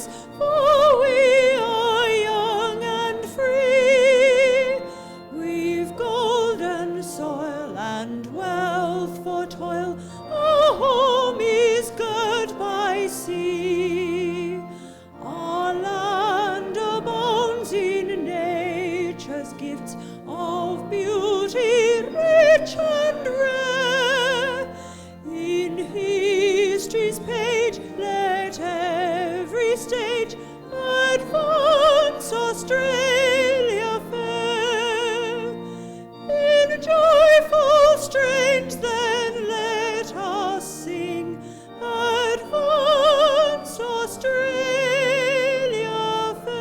us, for we are young and free. We've golden soil and wealth for toil, our home is girt by sea. Our land abounds in nature's gifts of beauty rich and rare. In history's page let every stage advance Australia fair. In joyful strains then let us sing, advance Australia fair.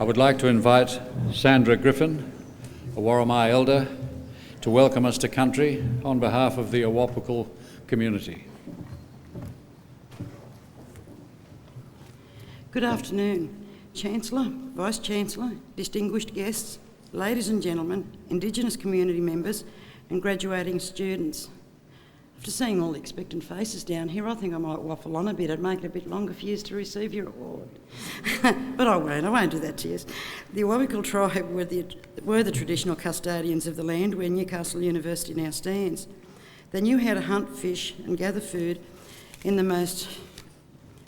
I would like to invite Sandra Griffin, a Warramai elder, to welcome us to country on behalf of the Awapakal community. Good afternoon, Chancellor, Vice-Chancellor, distinguished guests, ladies and gentlemen, Indigenous community members and graduating students. After seeing all the expectant faces down here, I think I might waffle on a bit and make it a bit longer for you to receive your award. But I won't do that to you. The Awapakal tribe were the traditional custodians of the land where Newcastle University now stands. They knew how to hunt, fish and gather food in the most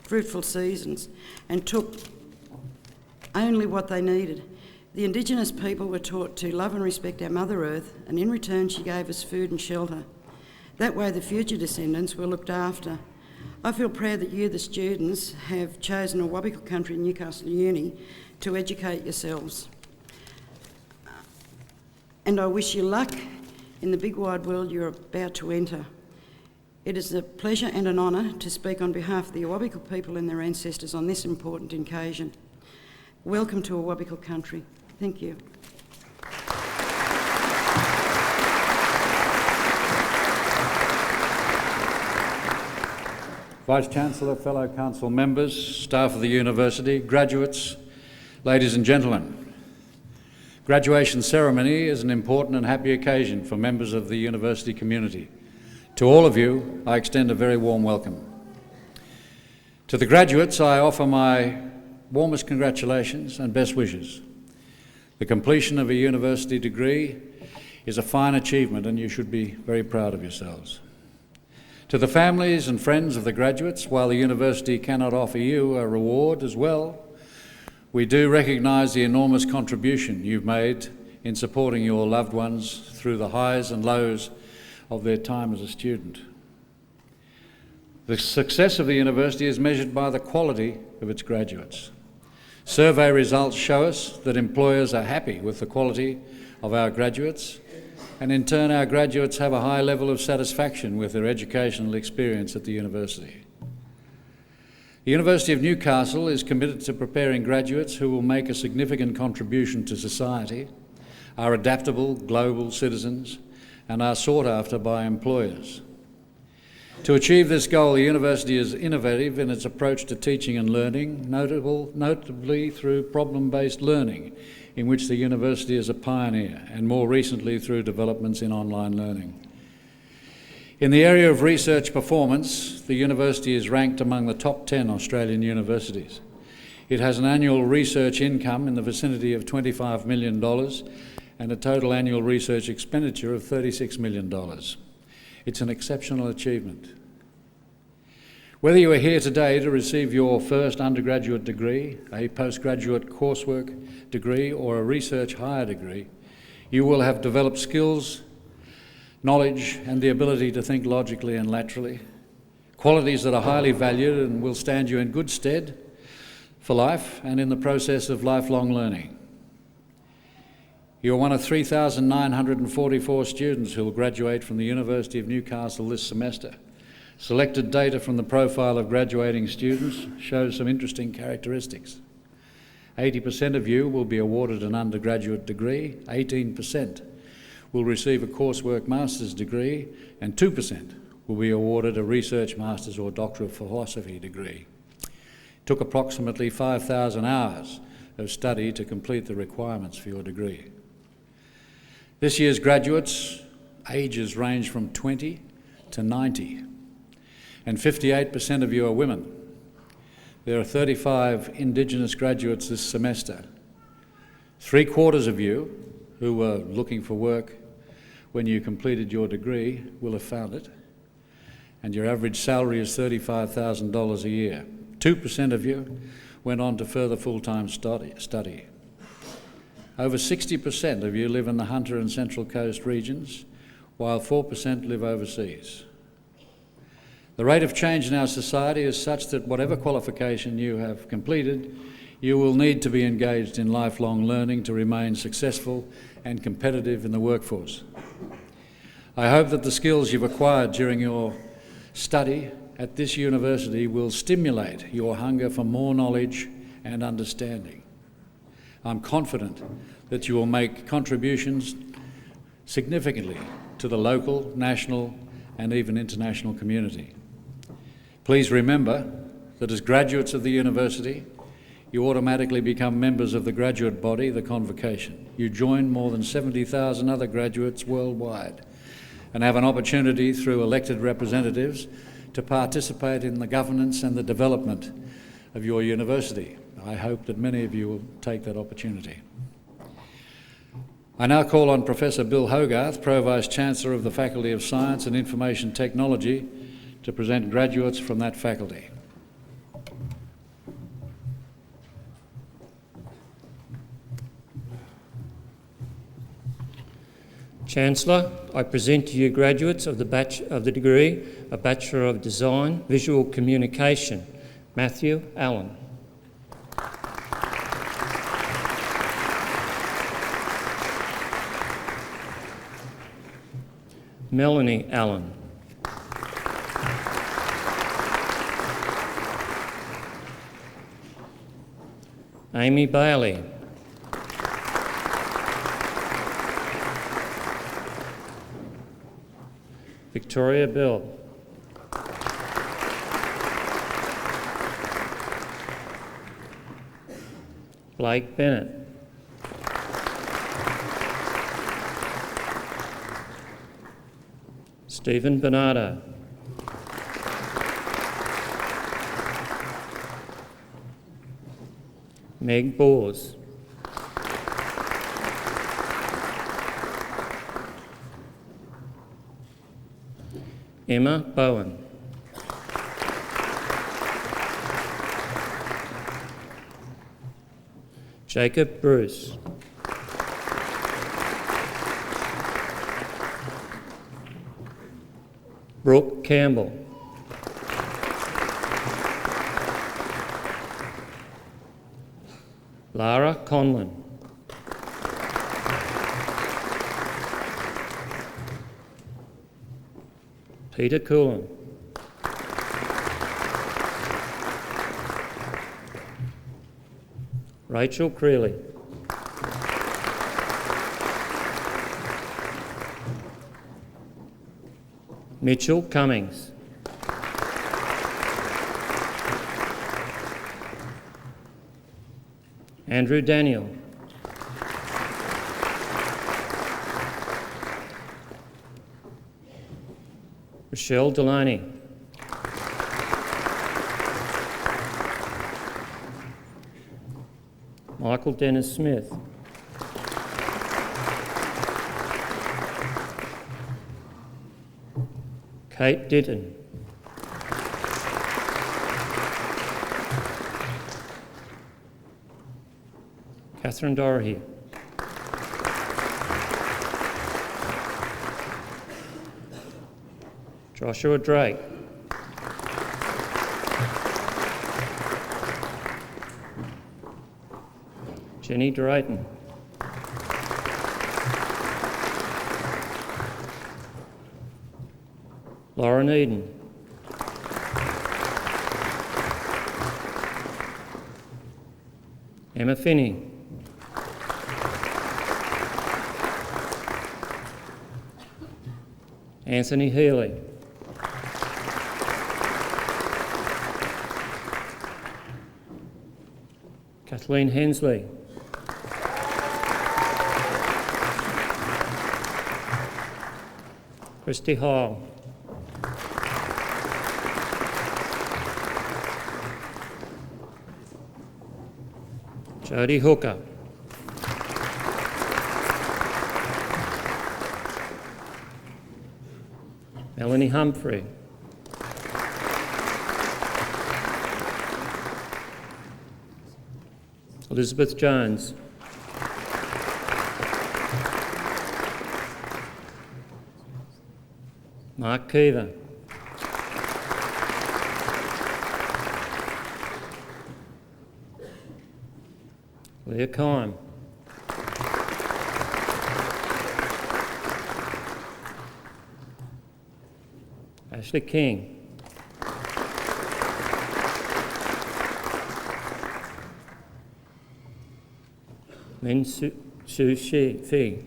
fruitful seasons and took only what they needed. The Indigenous people were taught to love and respect our Mother Earth, and in return she gave us food and shelter. That way the future descendants were looked after. I feel proud that you, the students, have chosen Awapakal country in Newcastle Uni to educate yourselves. And I wish you luck in the big wide world you're about to enter. It is a pleasure and an honour to speak on behalf of the Awapakal people and their ancestors on this important occasion. Welcome to Awapakal country. Thank you. Vice-Chancellor, fellow council members, staff of the university, graduates, ladies and gentlemen. Graduation ceremony is an important and happy occasion for members of the university community. To all of you, I extend a very warm welcome. To the graduates, I offer my warmest congratulations and best wishes. The completion of a university degree is a fine achievement and you should be very proud of yourselves. To the families and friends of the graduates, while the university cannot offer you a reward as well, we do recognise the enormous contribution you've made in supporting your loved ones through the highs and lows of their time as a student. The success of the university is measured by the quality of its graduates. Survey results show us that employers are happy with the quality of our graduates, and in turn our graduates have a high level of satisfaction with their educational experience at the university. The University of Newcastle is committed to preparing graduates who will make a significant contribution to society, are adaptable global citizens, and are sought after by employers. To achieve this goal, the university is innovative in its approach to teaching and learning, notably through problem-based learning, in which the university is a pioneer, and more recently through developments in online learning. In the area of research performance, the university is ranked among the top 10 Australian universities. It has an annual research income in the vicinity of $25 million and a total annual research expenditure of $36 million. It's an exceptional achievement. Whether you are here today to receive your first undergraduate degree, a postgraduate coursework degree, or a research higher degree, you will have developed skills, knowledge, and the ability to think logically and laterally, qualities that are highly valued and will stand you in good stead for life and in the process of lifelong learning. You are one of 3,944 students who will graduate from the University of Newcastle this semester. Selected data from the profile of graduating students shows some interesting characteristics. 80% of you will be awarded an undergraduate degree, 18% will receive a coursework master's degree, and 2% will be awarded a research master's or Doctor of Philosophy degree. took approximately 5,000 hours of study to complete the requirements for your degree. This year's graduates' ages range from 20 to 90, and 58% of you are women. There are 35 Indigenous graduates this semester. 3/4 of you who were looking for work when you completed your degree will have found it, and your average salary is $35,000 a year. 2% of you went on to further full-time study. Over 60% of you live in the Hunter and Central Coast regions, while 4% live overseas. The rate of change in our society is such that whatever qualification you have completed, you will need to be engaged in lifelong learning to remain successful and competitive in the workforce. I hope that the skills you've acquired during your study at this university will stimulate your hunger for more knowledge and understanding. I'm confident that you will make contributions significantly to the local, national, and even international community. Please remember that as graduates of the university, you automatically become members of the graduate body, the Convocation. You join more than 70,000 other graduates worldwide and have an opportunity through elected representatives to participate in the governance and the development of your university. I hope that many of you will take that opportunity. I now call on Professor Bill Hogarth, Pro-Vice Chancellor of the Faculty of Science and Information Technology, to present graduates from that faculty. Chancellor, I present to you graduates of the degree of Bachelor of Design, Visual Communication, Matthew Allen. Melanie Allen. Amy Bailey. Victoria Bell. Blake Bennett. Stephen Bernardo. Meg Bors. Emma Bowen. Jacob Bruce. Brooke Campbell. Lara Conlon. Peter Coolan. Rachel Creeley. Mitchell Cummings. Andrew Daniel. Rochelle Delaney. Michael Dennis Smith. Kate Ditton. Catherine Doherty. Joshua Drake. Jenny Drayton. Lauren Eden. Emma Finney. Anthony Healy. Kathleen Hensley. Christy Hall. Jodie Hooker. Melanie Humphrey. Elizabeth Jones. Mark Keever. Leah Kime. Ashley King. Min Su Fi.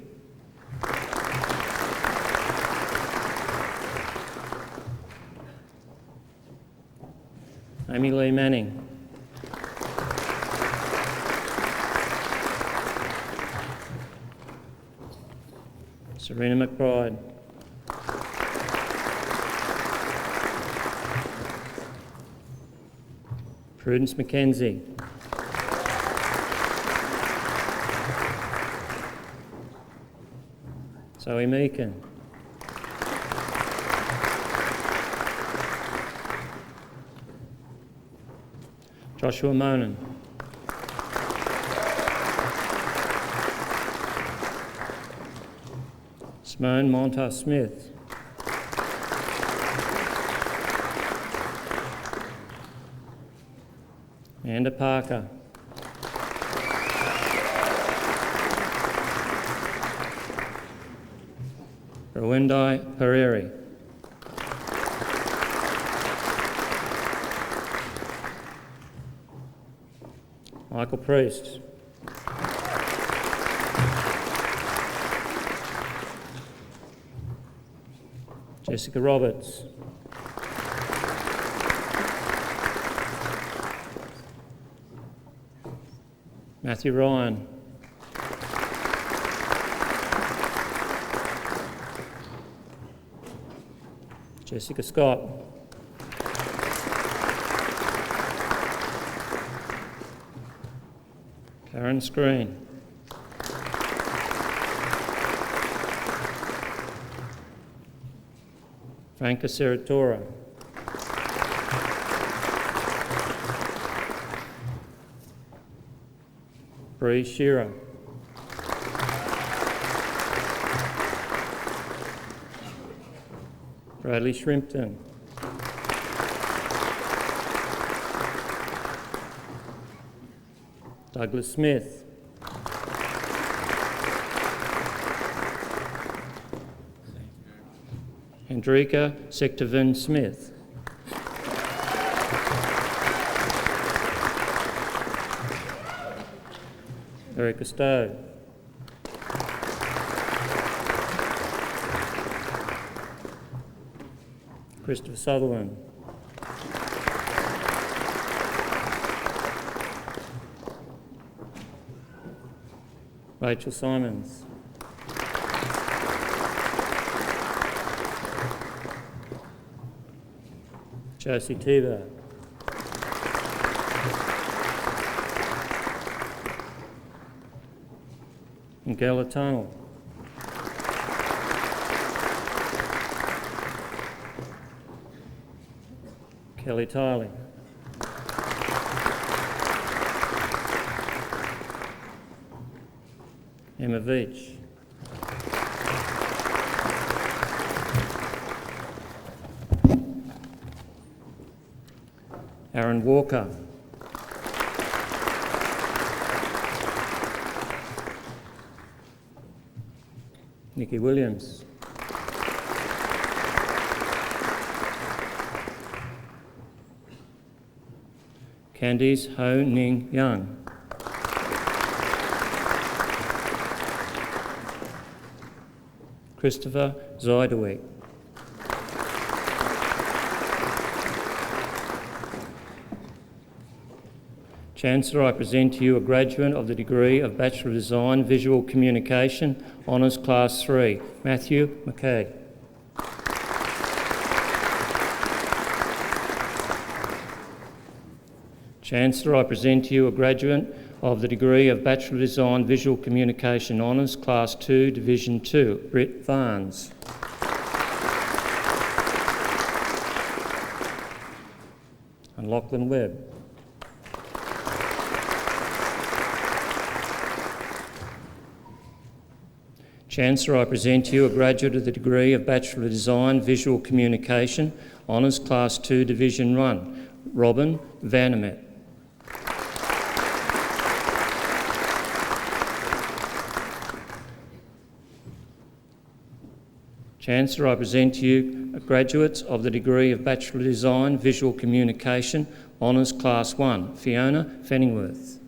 Amy Lee Manning. Serena McBride. Prudence McKenzie. Zoe Meakin. Joshua Monan. Simone Montas-Smith. Amanda Parker. Rwendai Pereri. Michael Priest. Jessica Roberts. Matthew Ryan. Jessica Scott. Karen Screen. Franca Seratora. Bree Shearer. Bradley Shrimpton. Douglas Smith. Hendrika Sectovin Smith. Erica Stowe. Christopher Sutherland. Rachel Simons. Josie Tebow. Ngela Tunnel. Kelly Tiley. Emma Veach. Aaron Walker. Nikki Williams. Candice Ho Ning Young. Christopher Zyderwick. Chancellor, I present to you a graduate of the degree of Bachelor of Design, Visual Communication, Honours Class 3, Matthew McKay. Chancellor, I present to you a graduate of the degree of Bachelor of Design, Visual Communication Honours Class 2, Division 2, Britt Varnes. And Lachlan Webb. Chancellor, I present to you a graduate of the degree of Bachelor of Design, Visual Communication, Honours Class 2, Division 1, Robin Vanemet. Chancellor, I present to you graduates of the degree of Bachelor of Design, Visual Communication, Honours Class 1, Fiona Fenningworth.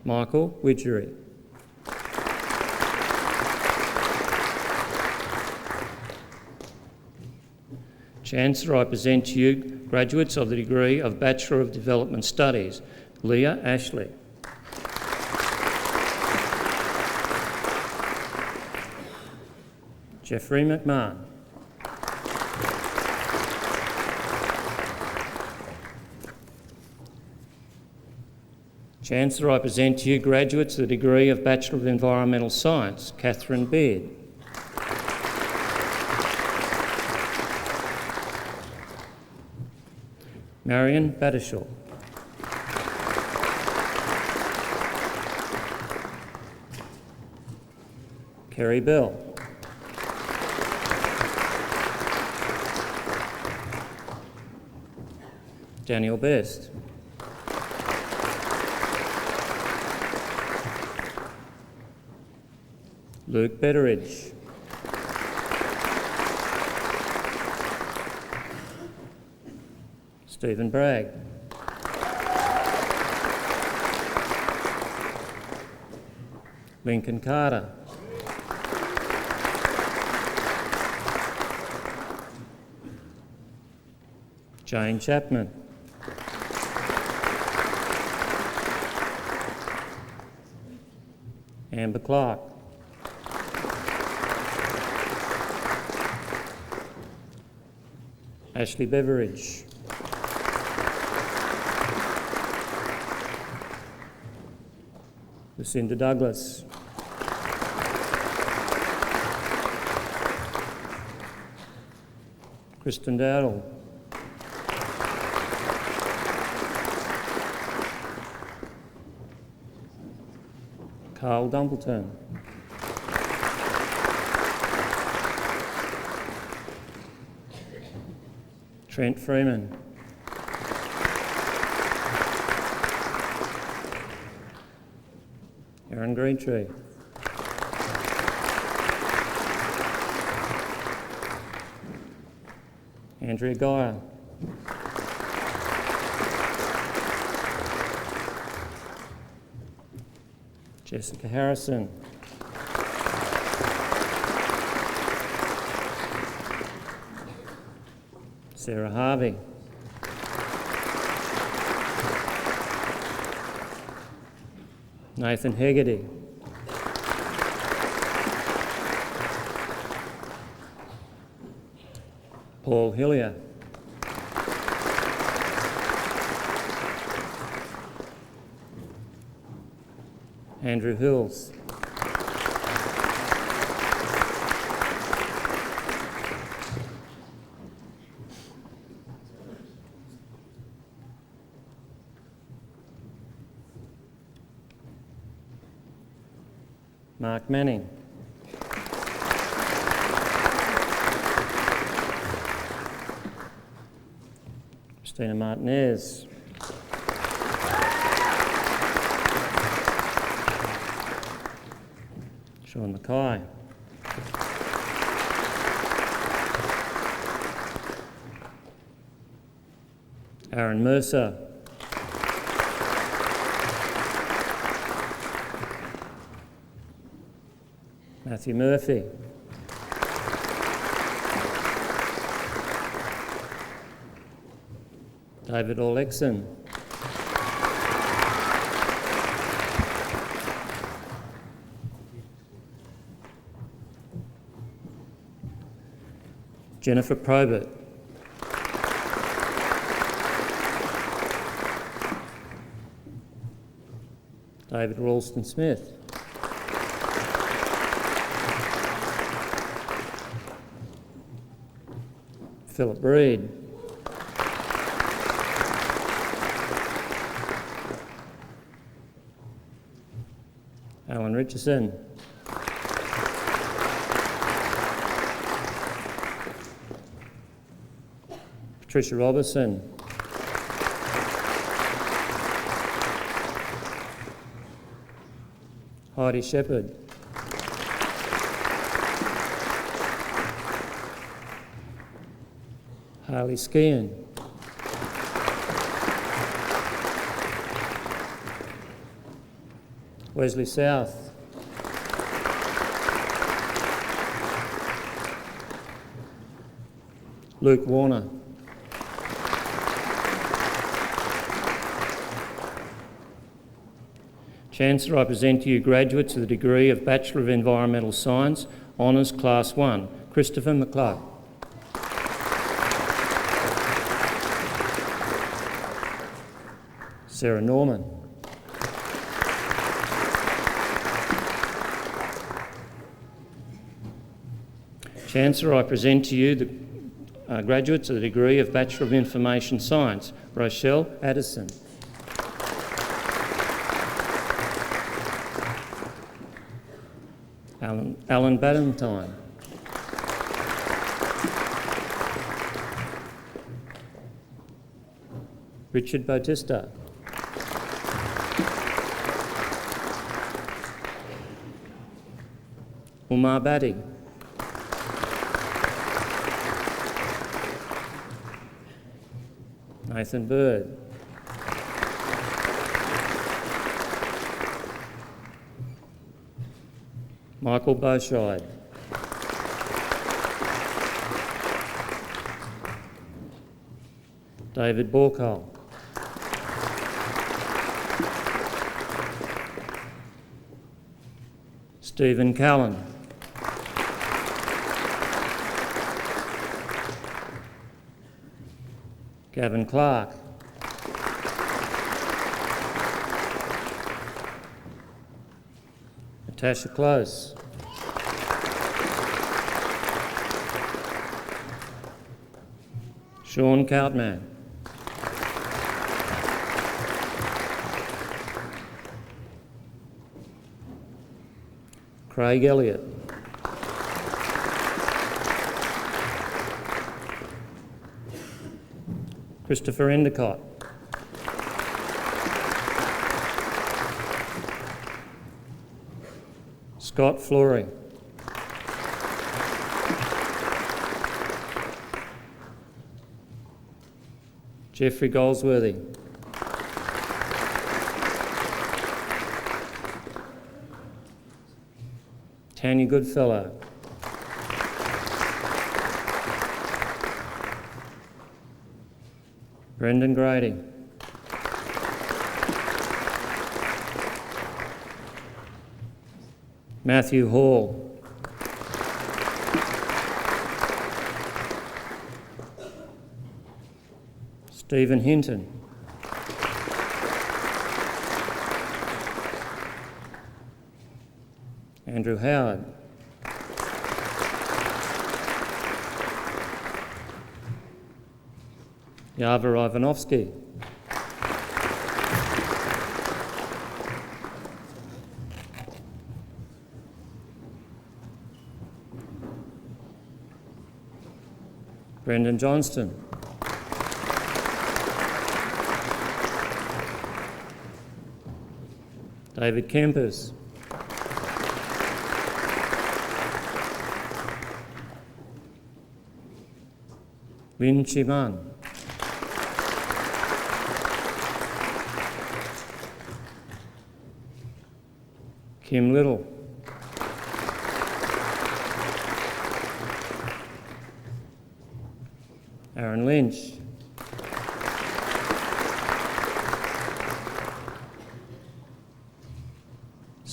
Michael Widgery. Chancellor, I present to you graduates of the degree of Bachelor of Development Studies, Leah Ashley. Jeffrey McMahon. Chancellor, I present to you graduates of the degree of Bachelor of Environmental Science, Catherine Beard. Marion Battershaw. Kerry Bell. Daniel Best. Luke Betteridge. Stephen Bragg. Lincoln Carter. Jane Chapman. Amber Clark. Ashley Beveridge. Lucinda Douglas. Kristen Dowdle. Carl Dumbleton. Trent Freeman. Aaron Greentree. Andrea Geyer. Jessica Harrison. Sarah Harvey. Nathan Hegarty. Paul Hillier. Andrew Hills. Mark Manning. Christina Martinez. Sean Mackay. Aaron Mercer. Matthew Murphy. David Orlexon. Jennifer Probert. David Ralston-Smith. Philip Reid. Alan Richardson. Patricia Robertson. Heidi Shepherd. Harley Skian. Wesley South. Luke Warner. Chancellor, I present to you graduates of the degree of Bachelor of Environmental Science, Honours Class 1, Christopher McClug. Sarah Norman. Chancellor, I present to you the graduates of the degree of Bachelor of Information Science, Rochelle Addison. Alan Badentine. Richard Bautista. Umar Badi. Nathan Bird. Michael Beauscheid. David Borkall. Stephen Callan. Gavin Clark. Natasha Close. Sean Coutman. Craig Elliott. Christopher Endicott. Scott Fleury. Jeffrey Goldsworthy. Tanya Goodfellow. Brendan Grady. Matthew Hall. Stephen Hinton. Andrew Howard. Yava Ivanovsky. Brendan Johnston. David Kempers. Lin Chiman. Kim Little. Aaron Lynch.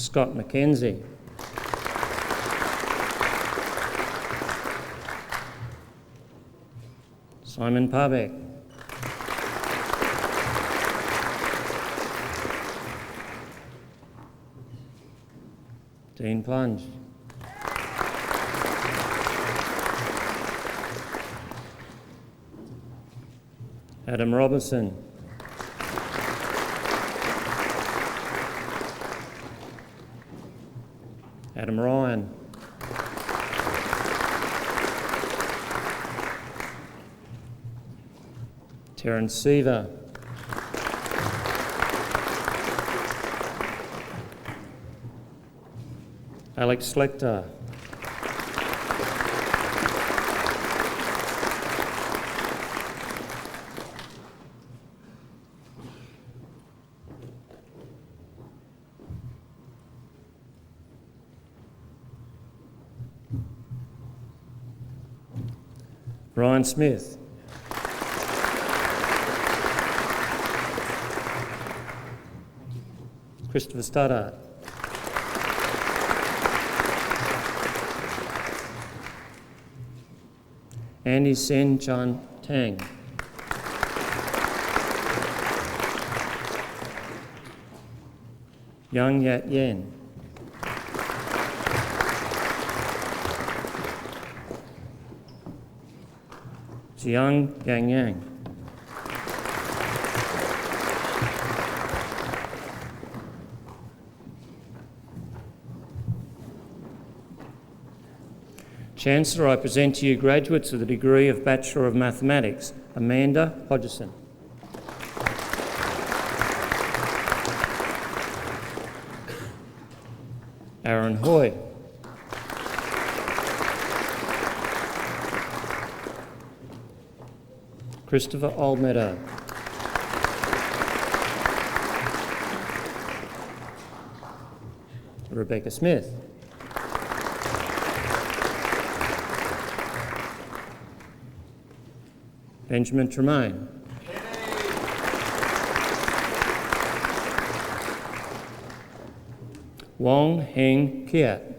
Scott McKenzie. Simon Parbeck. Dean Plunge. Adam Robertson. Adam Ryan. Terence Seaver. Alex Schlechter. Brian Smith. Christopher Studdart. Andy Sen Chan Tang. Yang Yat Yen. Jiang Yang Yang. Chancellor, I present to you graduates of the degree of Bachelor of Mathematics, Amanda Hodgson. Aaron Hoy. Christopher Oldmeadow. Rebecca Smith. Benjamin Tremaine. Wong Heng Kiat.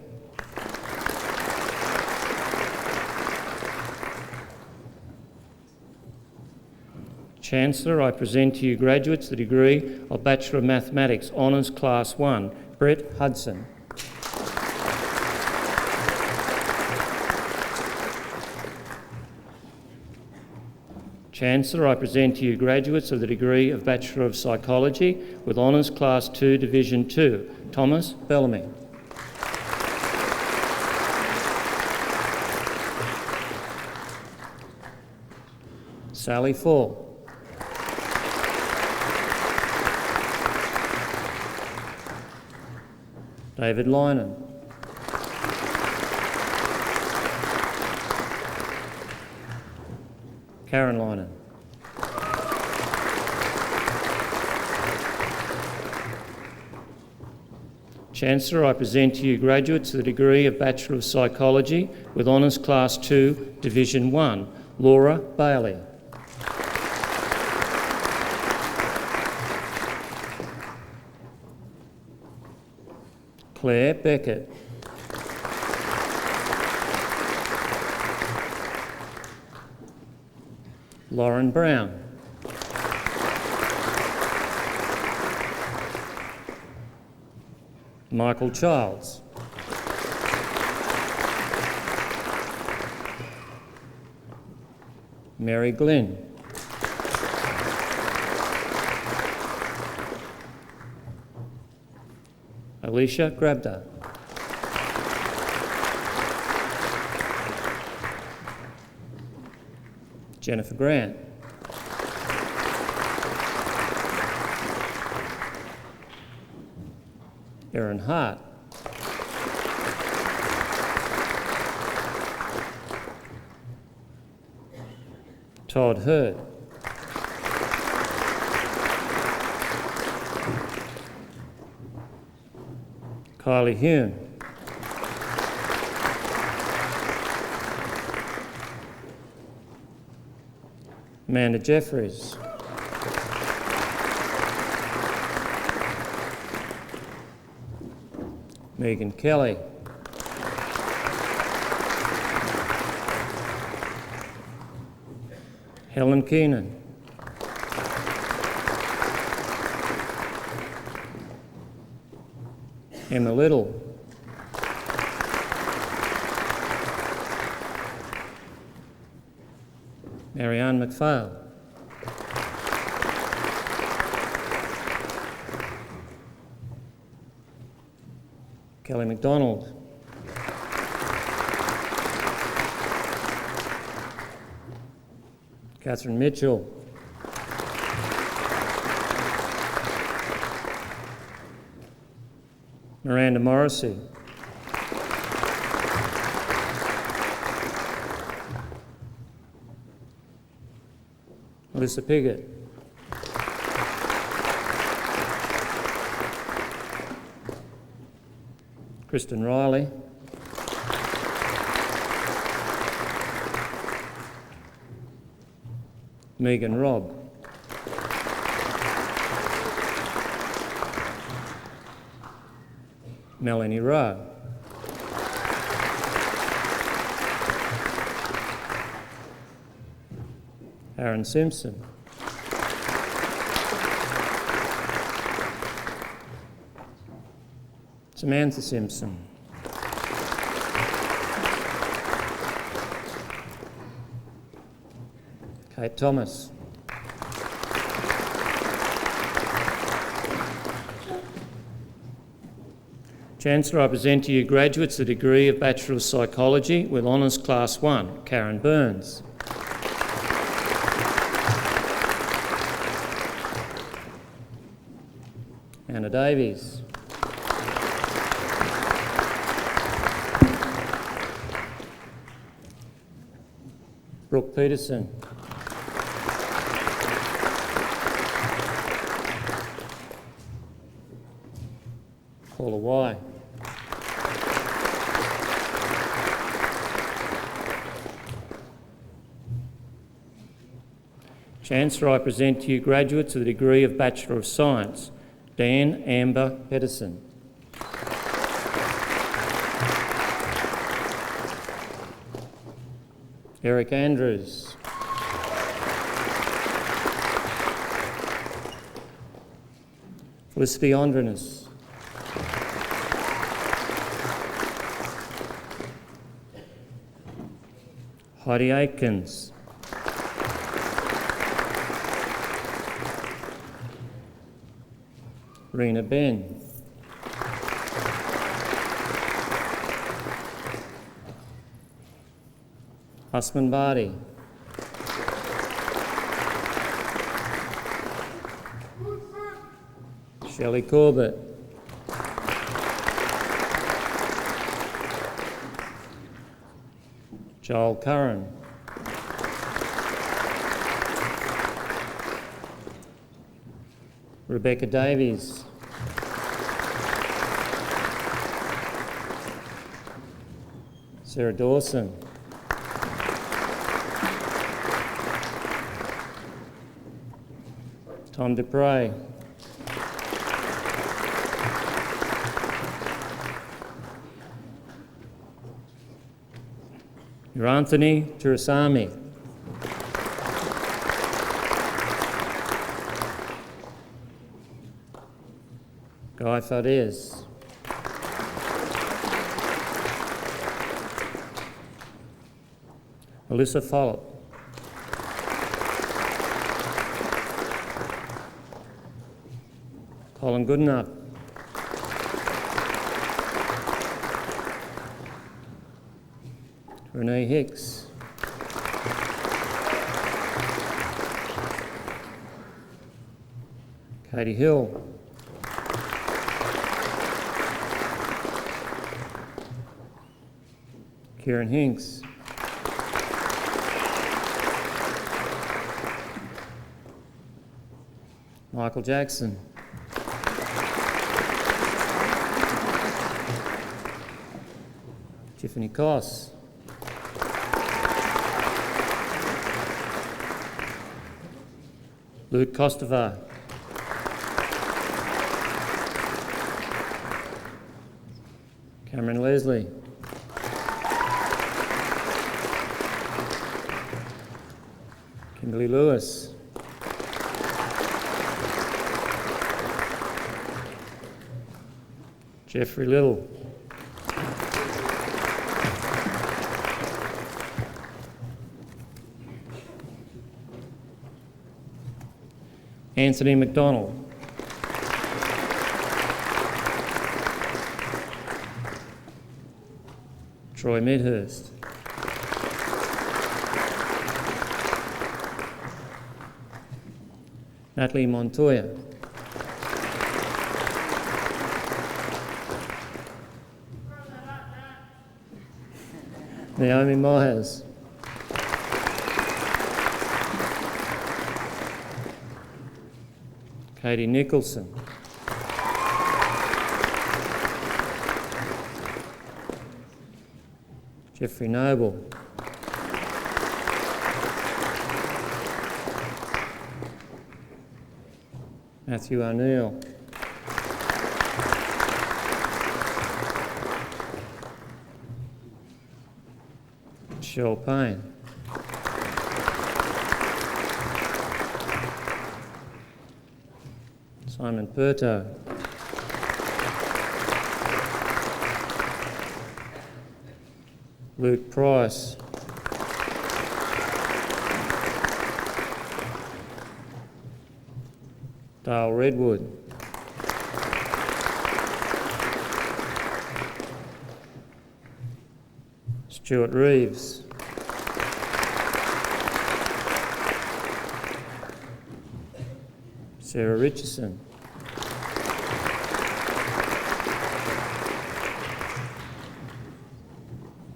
Chancellor, I present to you graduates of the degree of Bachelor of Mathematics, Honours Class 1, Brett Hudson. Chancellor, I present to you graduates of the degree of Bachelor of Psychology with Honours Class 2, Division 2, Thomas Bellamy. Sally Fall. David Lynon. Karen Lynon. Chancellor, I present to you graduates of the degree of Bachelor of Psychology with Honours Class 2, Division 1, Laura Bailey. Claire Beckett. Lauren Brown. Michael Childs. Mary Glenn. Alicia Grabda. Jennifer Grant. Erin Hart. Todd Hurd. Kylie Hume. Amanda Jeffries. Megan Kelly. Helen Keenan. Emma Little. Marianne McPhail. Kelly McDonald. Catherine Mitchell. Miranda Morrissey. Melissa Piggott. Kristen Riley. Megan Robb. Melanie Rowe. Aaron Simpson. Samantha Simpson. Kate Thomas. Chancellor, I present to you graduates of the degree of Bachelor of Psychology with Honours Class 1, Karen Burns. Anna Davies. Brooke Peterson. Paula Y. Chancellor, I present to you graduates of the degree of Bachelor of Science, Dan Amber Pedersen. Eric Andrews. Felicity Ondrinus. Heidi Aikens. Rena Ben. Usman Badi. Shelley Corbett. Joel Curran. Rebecca Davies. Sarah Dawson. Tom Dupre. Your Anthony Turasami. Guy Fadez. Alyssa Follett. Colin Goodenough. Renee Hicks. Katie Hill. Kieran Hinks. Michael Jackson. Tiffany Koss. Luke Kostovar. Cameron Leslie. Kimberly Lewis. Jeffrey Little. Anthony McDonald. Troy Medhurst. Natalie Montoya. Naomi Myers. Katie Nicholson. Jeffrey Noble. Matthew O'Neill. Michelle Payne. Simon Perto. Luke Price. Dale Redwood. Stuart Reeves. Sarah Richardson.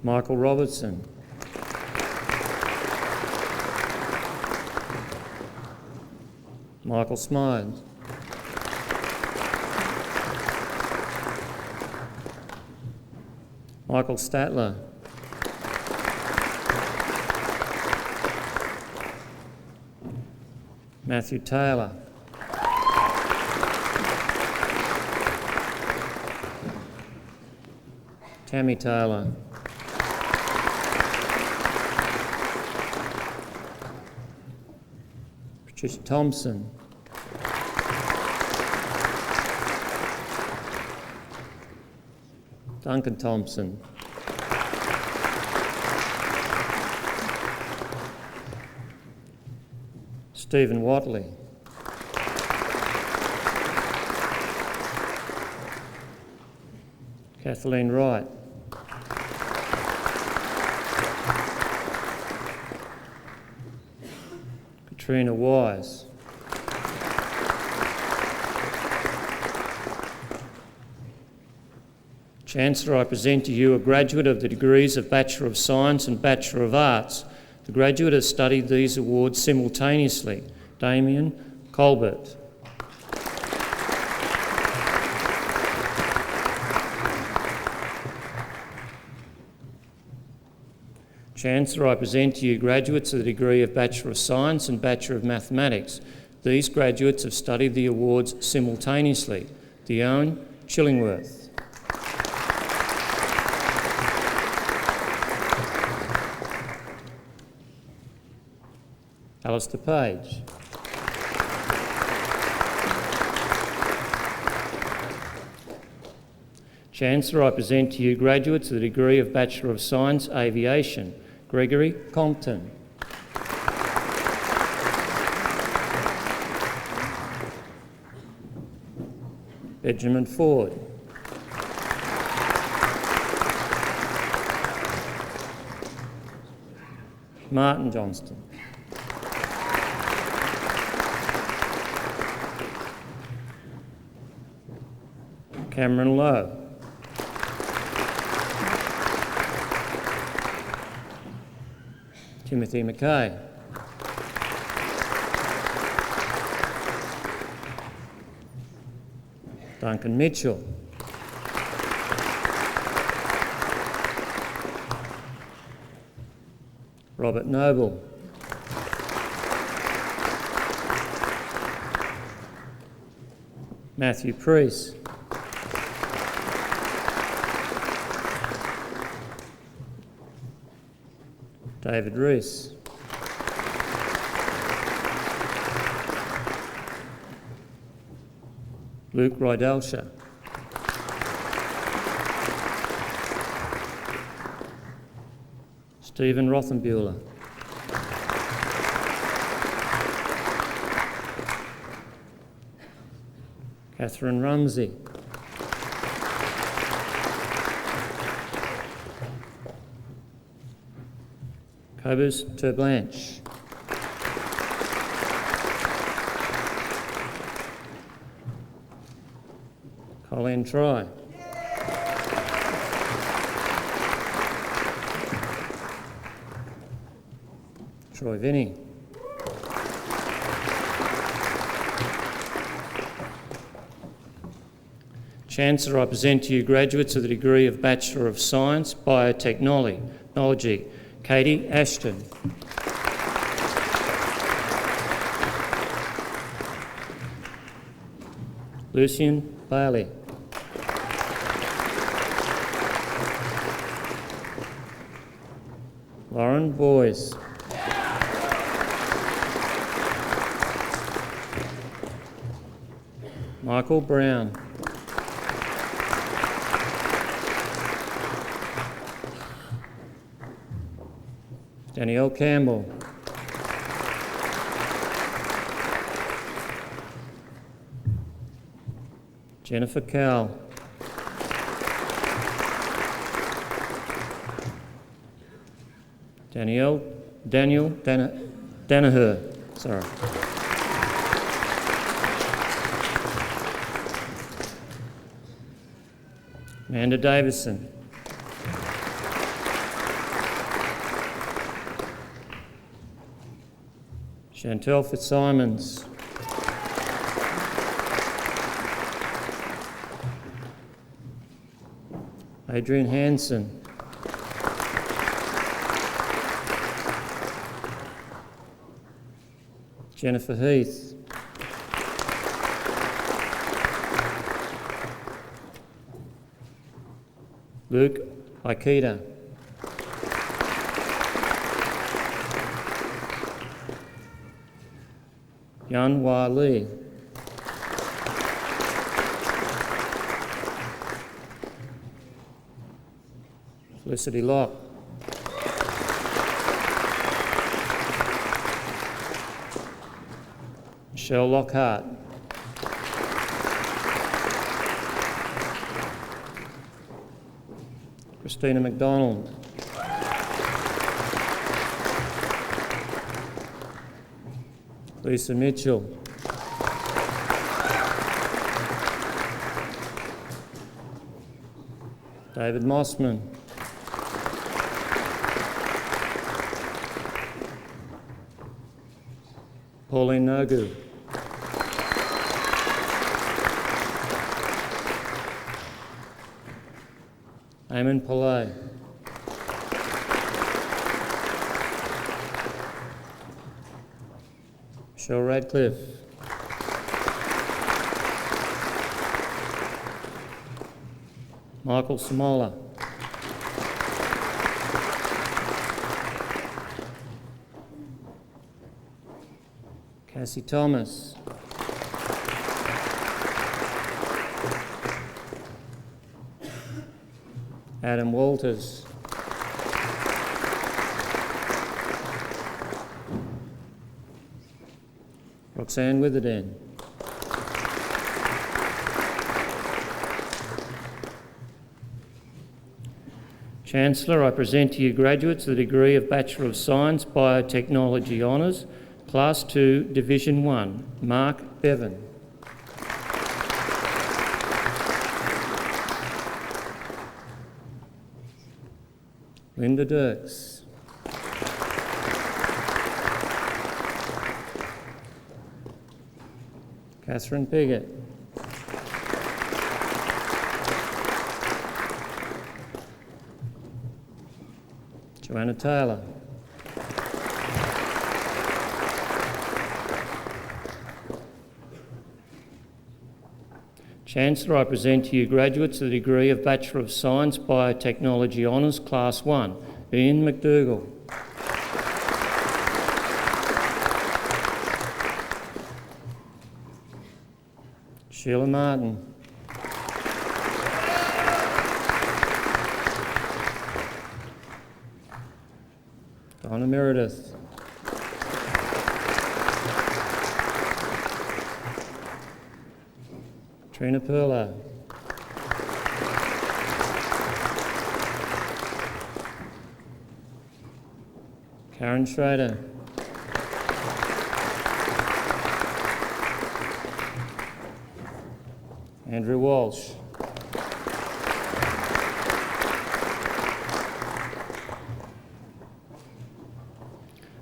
Michael Robertson. Michael Smythe. Michael Statler. Matthew Taylor. Tammy Taylor. Patricia Thompson. Duncan Thompson. Stephen Watley. Kathleen Wright. Katrina Wise. Chancellor, I present to you a graduate of the degrees of Bachelor of Science and Bachelor of Arts. The graduate has studied these awards simultaneously. Damien Colbert. Chancellor, I present to you graduates of the degree of Bachelor of Science and Bachelor of Mathematics. These graduates have studied the awards simultaneously. Dione Chillingworth. Alistair Page. Chancellor, I present to you graduates of the degree of Bachelor of Science Aviation. Gregory Compton. Benjamin Ford. Martin Johnston. Cameron Lowe. Timothy McKay. Duncan Mitchell. Robert Noble. Matthew Priest. David Rees. Luke Rydelsha. Stephen Rothenbuehler. Catherine Rumsey. Cobus Terblanche. Colleen Try. Troy Vinnie. Chancellor, I present to you graduates of the degree of Bachelor of Science, Biotechnology, Katie Ashton. Lucian Bailey. Lauren Boyes. Michael Brown. Danielle Campbell. Jennifer Cowell. Daniel Danaher. Sorry. Amanda Davison. Chantel Fitzsimons. Adrian Hansen. Jennifer Heath. Luke Ikeda. Yan Hua Lee. Felicity Locke. Michelle Lockhart. Christina McDonald. Lisa Mitchell. David Mossman. Pauline Nagu. Eamon Pillay. Michelle Radcliffe. Michael Samola. Cassie Thomas. Adam Walters. Roxanne Witherdon. Chancellor, I present to you graduates of the degree of Bachelor of Science, Biotechnology Honours, Class 2, Division 1, Mark Bevan. Linda Dirks. Catherine Piggott. Joanna Taylor. Chancellor, I present to you graduates of the degree of Bachelor of Science, Biotechnology Honours, Class 1, Ian McDougall. Sheila Martin. Donna Meredith. Trina Perla. Karen Schrader. Andrew Walsh.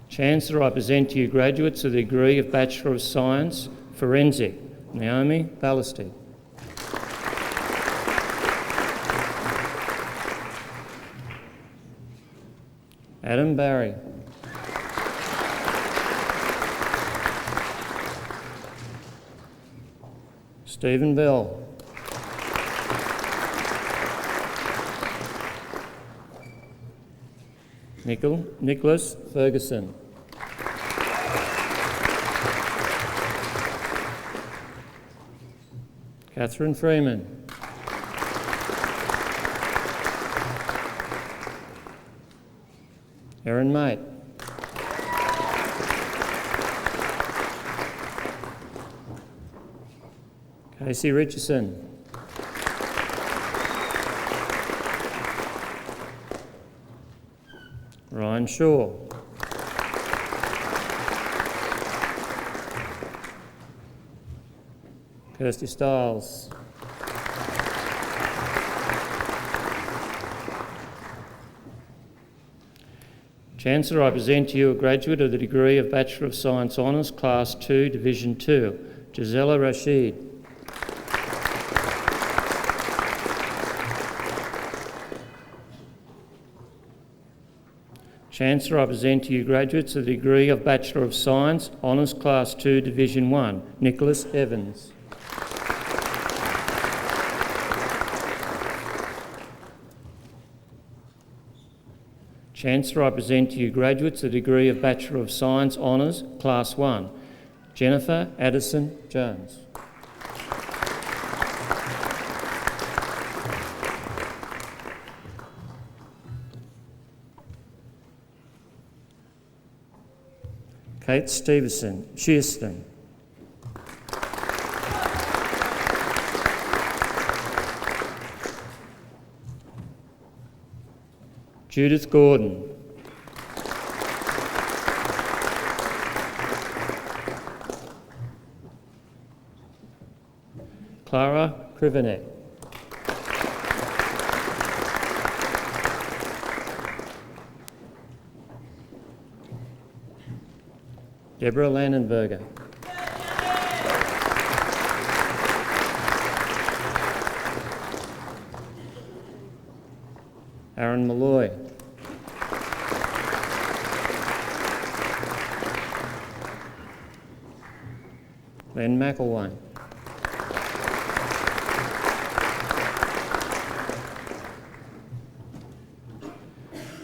Chancellor, I present to you graduates of the degree of Bachelor of Science, Forensic, Naomi Ballasty. Adam Barry. Stephen Bell. Nicholas Ferguson. Catherine Freeman. Erin Mate. Casey Richardson. Ryan Shaw. Kirsty Stiles. Chancellor, I present to you a graduate of the degree of Bachelor of Science Honours, Class 2, Division 2, Gisela Rashid. Chancellor, I present to you graduates of the degree of Bachelor of Science, Honours Class 2, Division 1, Nicholas Evans. Chancellor, I present to you graduates of the degree of Bachelor of Science, Honours Class 1, Jennifer Addison Jones. Kate Shearston. Judith Gordon. Clara Krivenek. Deborah Landenberger. Aaron Malloy. Len McElwain.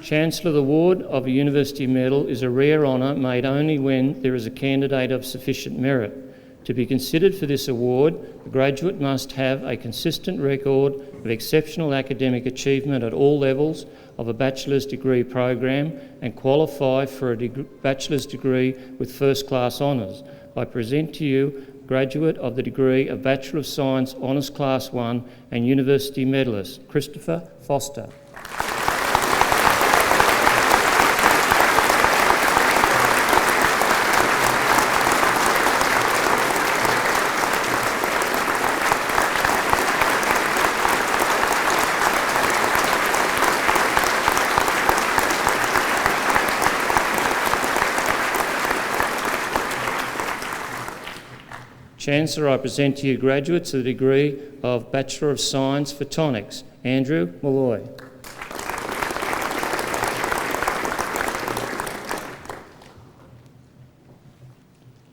Chancellor, the award of a university medal is a rare honour made only when there is a candidate of sufficient merit. To be considered for this award, the graduate must have a consistent record of exceptional academic achievement at all levels of a bachelor's degree program and qualify for a bachelor's degree with first-class honours. I present to you graduate of the degree of Bachelor of Science Honours Class 1 and University medalist, Christopher Foster. Chancellor, I present to you graduates of the degree of Bachelor of Science Photonics, Andrew Malloy.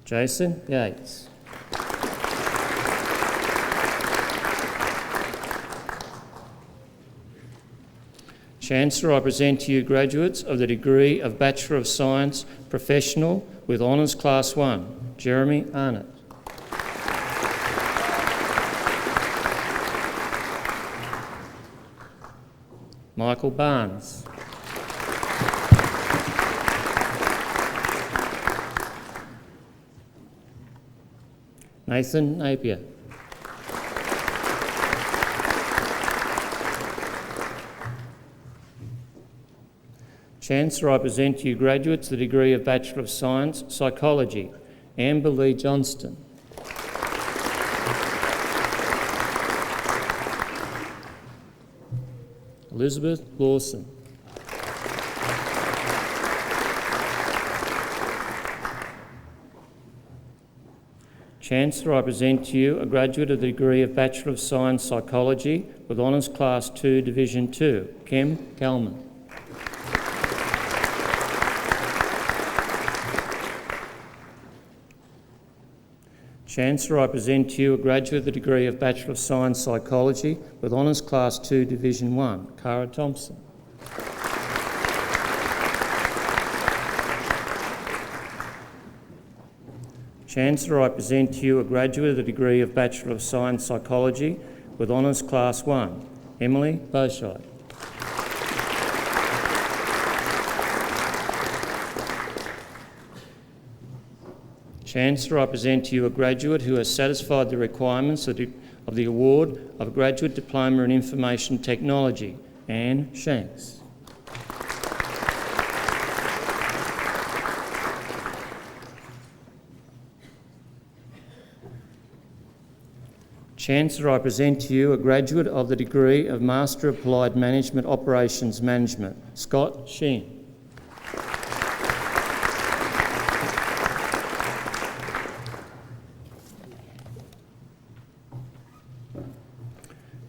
Jason Yates. Chancellor, I present to you graduates of the degree of Bachelor of Science Professional with Honours Class 1, Jeremy Arnott. Michael Barnes. Nathan Napier. Chancellor, I present to you graduates the degree of Bachelor of Science, Psychology. Amber Lee Johnston. Elizabeth Lawson. Chancellor, I present to you a graduate of the degree of Bachelor of Science, Psychology with Honours Class 2, Division 2, Kem Kalman. Chancellor, I present to you a graduate of the degree of Bachelor of Science, Psychology with Honours Class 2, Division 1, Cara Thompson. Chancellor, I present to you a graduate of the degree of Bachelor of Science, Psychology with Honours Class 1, Emily Beauchamp. Chancellor, I present to you a graduate who has satisfied the requirements of the award of a Graduate Diploma in Information Technology, Anne Shanks. Chancellor, I present to you a graduate of the degree of Master of Applied Management Operations Management, Scott Sheen.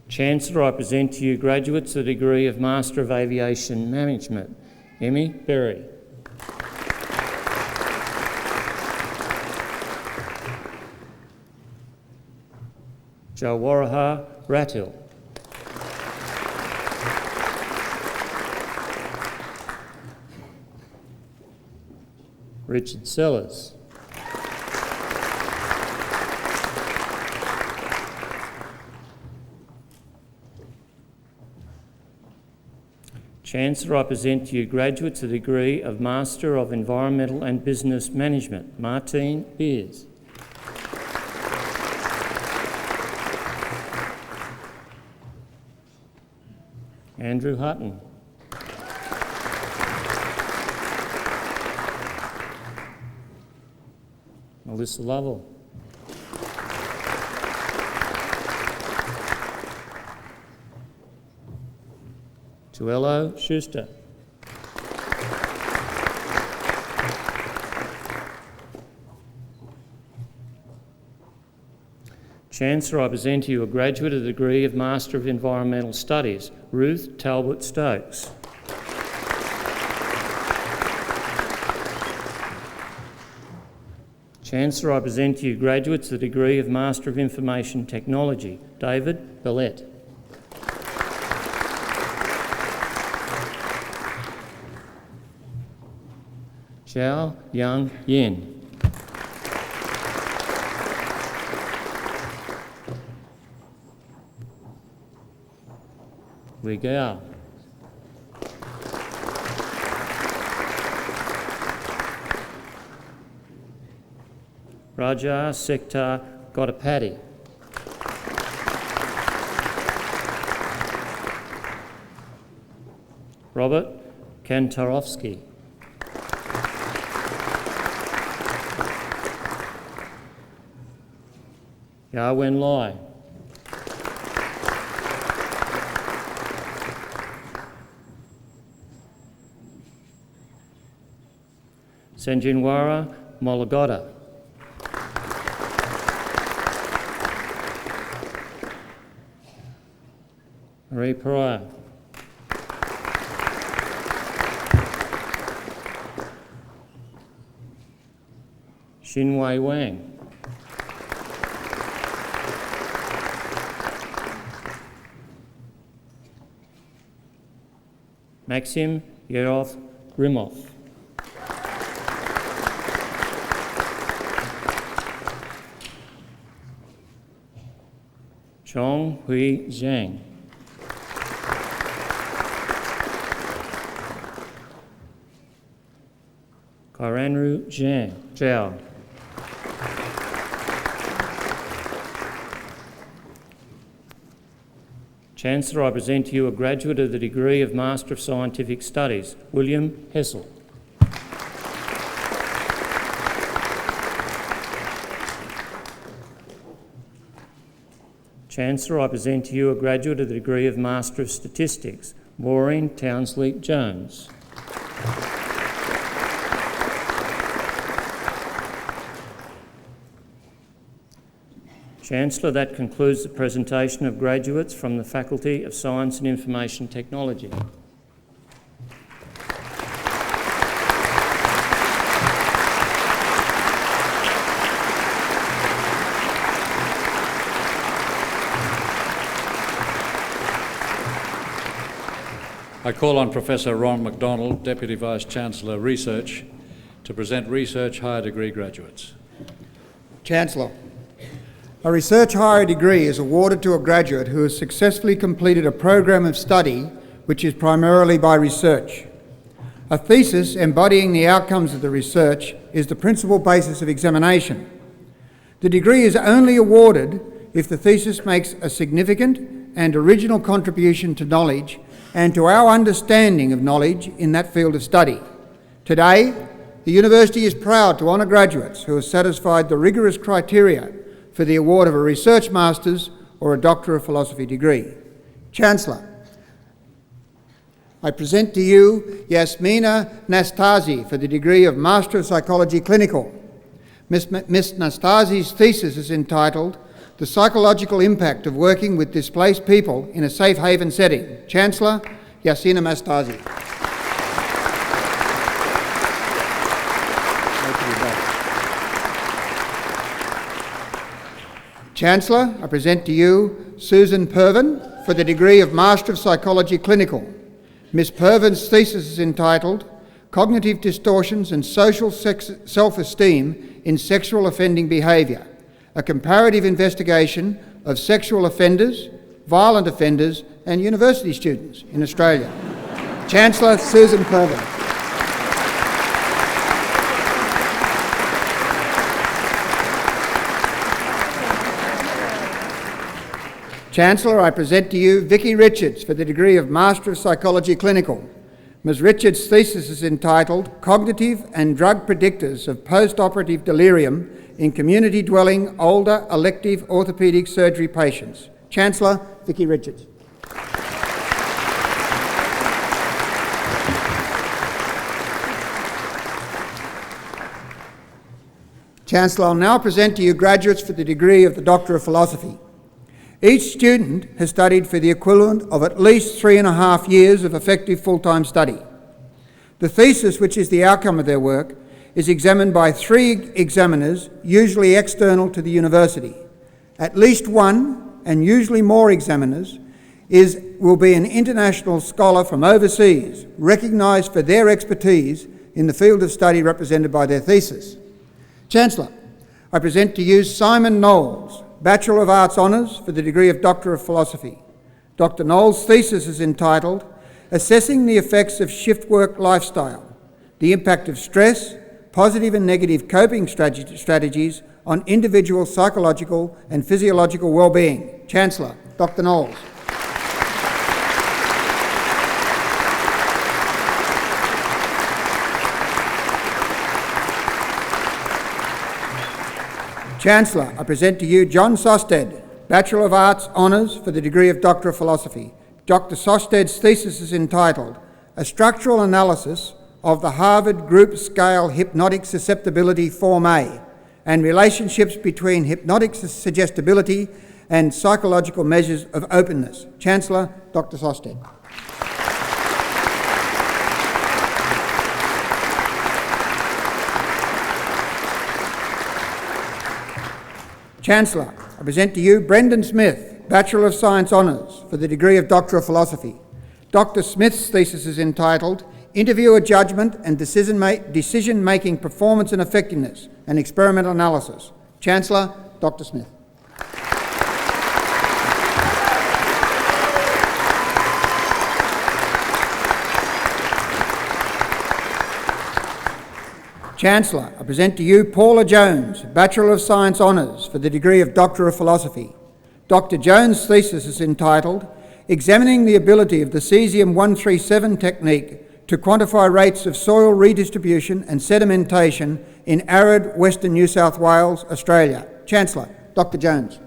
Chancellor, I present to you graduates of the degree of Master of Aviation Management, Emmy Berry. Jawaraha Ratil. Richard Sellers. Chancellor, I present to you graduates of the degree of Master of Environmental and Business Management, Martine Beers. Andrew Hutton. Melissa Lovell. Tuello Schuster. Chancellor, I present to you a graduate of the degree of Master of Environmental Studies, Ruth Talbot Stokes. Chancellor, I present to you graduates of the degree of Master of Information Technology, David Bellette. Xiao Yang Yin. Li Gao. Raja Sektar Godapati. Robert Kantarovsky. Yarwen Lai. Sanjinwara Molagoda. Marie Pariah. Xinwei Wang. Maxim Yerov Grimov. Chong Hui Zhang. Iranru Zhao. Chancellor, I present to you a graduate of the degree of Master of Scientific Studies, William Hessel. Chancellor, I present to you a graduate of the degree of Master of Statistics, Maureen Townsley Jones. Chancellor, that concludes the presentation of graduates from the Faculty of Science and Information Technology. I call on Professor Ron MacDonald, Deputy Vice-Chancellor Research, to present Research Higher Degree graduates. Chancellor, a Research Higher Degree is awarded to a graduate who has successfully completed a program of study which is primarily by research. A thesis embodying the outcomes of the research is the principal basis of examination. The degree is only awarded if the thesis makes a significant and original contribution to knowledge and to our understanding of knowledge in that field of study. Today, the University is proud to honour graduates who have satisfied the rigorous criteria for the award of a Research Master's or a Doctor of Philosophy degree. Chancellor, I present to you Yasmina Nastasi for the degree of Master of Psychology Clinical. Ms. Nastasi's thesis is entitled The Psychological Impact of Working with Displaced People in a Safe Haven Setting. Chancellor, Yasmina Nastasi. Chancellor, I present to you Susan Pervin for the degree of Master of Psychology Clinical. Ms. Pervin's thesis is entitled Cognitive Distortions and Social Self-Esteem in Sexual Offending Behaviour, a comparative investigation of sexual offenders, violent offenders and university students in Australia. Chancellor Susan Pervin. Chancellor, I present to you Vicky Richards for the degree of Master of Psychology Clinical. Ms. Richards' thesis is entitled Cognitive and Drug Predictors of Post-Operative Delirium in Community-Dwelling Older Elective Orthopaedic Surgery Patients. Chancellor, Vicky Richards. Chancellor, I'll now present to you graduates for the degree of the Doctor of Philosophy. Each student has studied for the equivalent of at least 3.5 years of effective full-time study. The thesis, which is the outcome of their work, is examined by 3 examiners, usually external to the university. At least one, and usually more examiners, will be an international scholar from overseas, recognised for their expertise in the field of study represented by their thesis. Chancellor, I present to you Simon Knowles, Bachelor of Arts Honours for the degree of Doctor of Philosophy. Dr. Knowles' thesis is entitled Assessing the Effects of Shift Work Lifestyle, the Impact of Stress, Positive and Negative Coping Strategies on Individual Psychological and Physiological Wellbeing. Chancellor, Dr. Knowles. Chancellor, I present to you John Sosted, Bachelor of Arts Honours for the degree of Doctor of Philosophy. Dr. Sosted's thesis is entitled A Structural Analysis of the Harvard Group Scale Hypnotic Susceptibility Form A and Relationships between Hypnotic Suggestibility and Psychological Measures of Openness. Chancellor, Dr. Sosted. Chancellor, I present to you Brendan Smith, Bachelor of Science Honours for the degree of Doctor of Philosophy. Dr. Smith's thesis is entitled Interviewer Judgment and Decision-Making Performance and Effectiveness, an Experimental Analysis. Chancellor, Dr. Smith. Chancellor, I present to you Paula Jones, Bachelor of Science Honours for the degree of Doctor of Philosophy. Dr. Jones' thesis is entitled Examining the Ability of the Cesium-137 Technique to Quantify Rates of Soil Redistribution and Sedimentation in Arid Western New South Wales, Australia. Chancellor, Dr. Jones.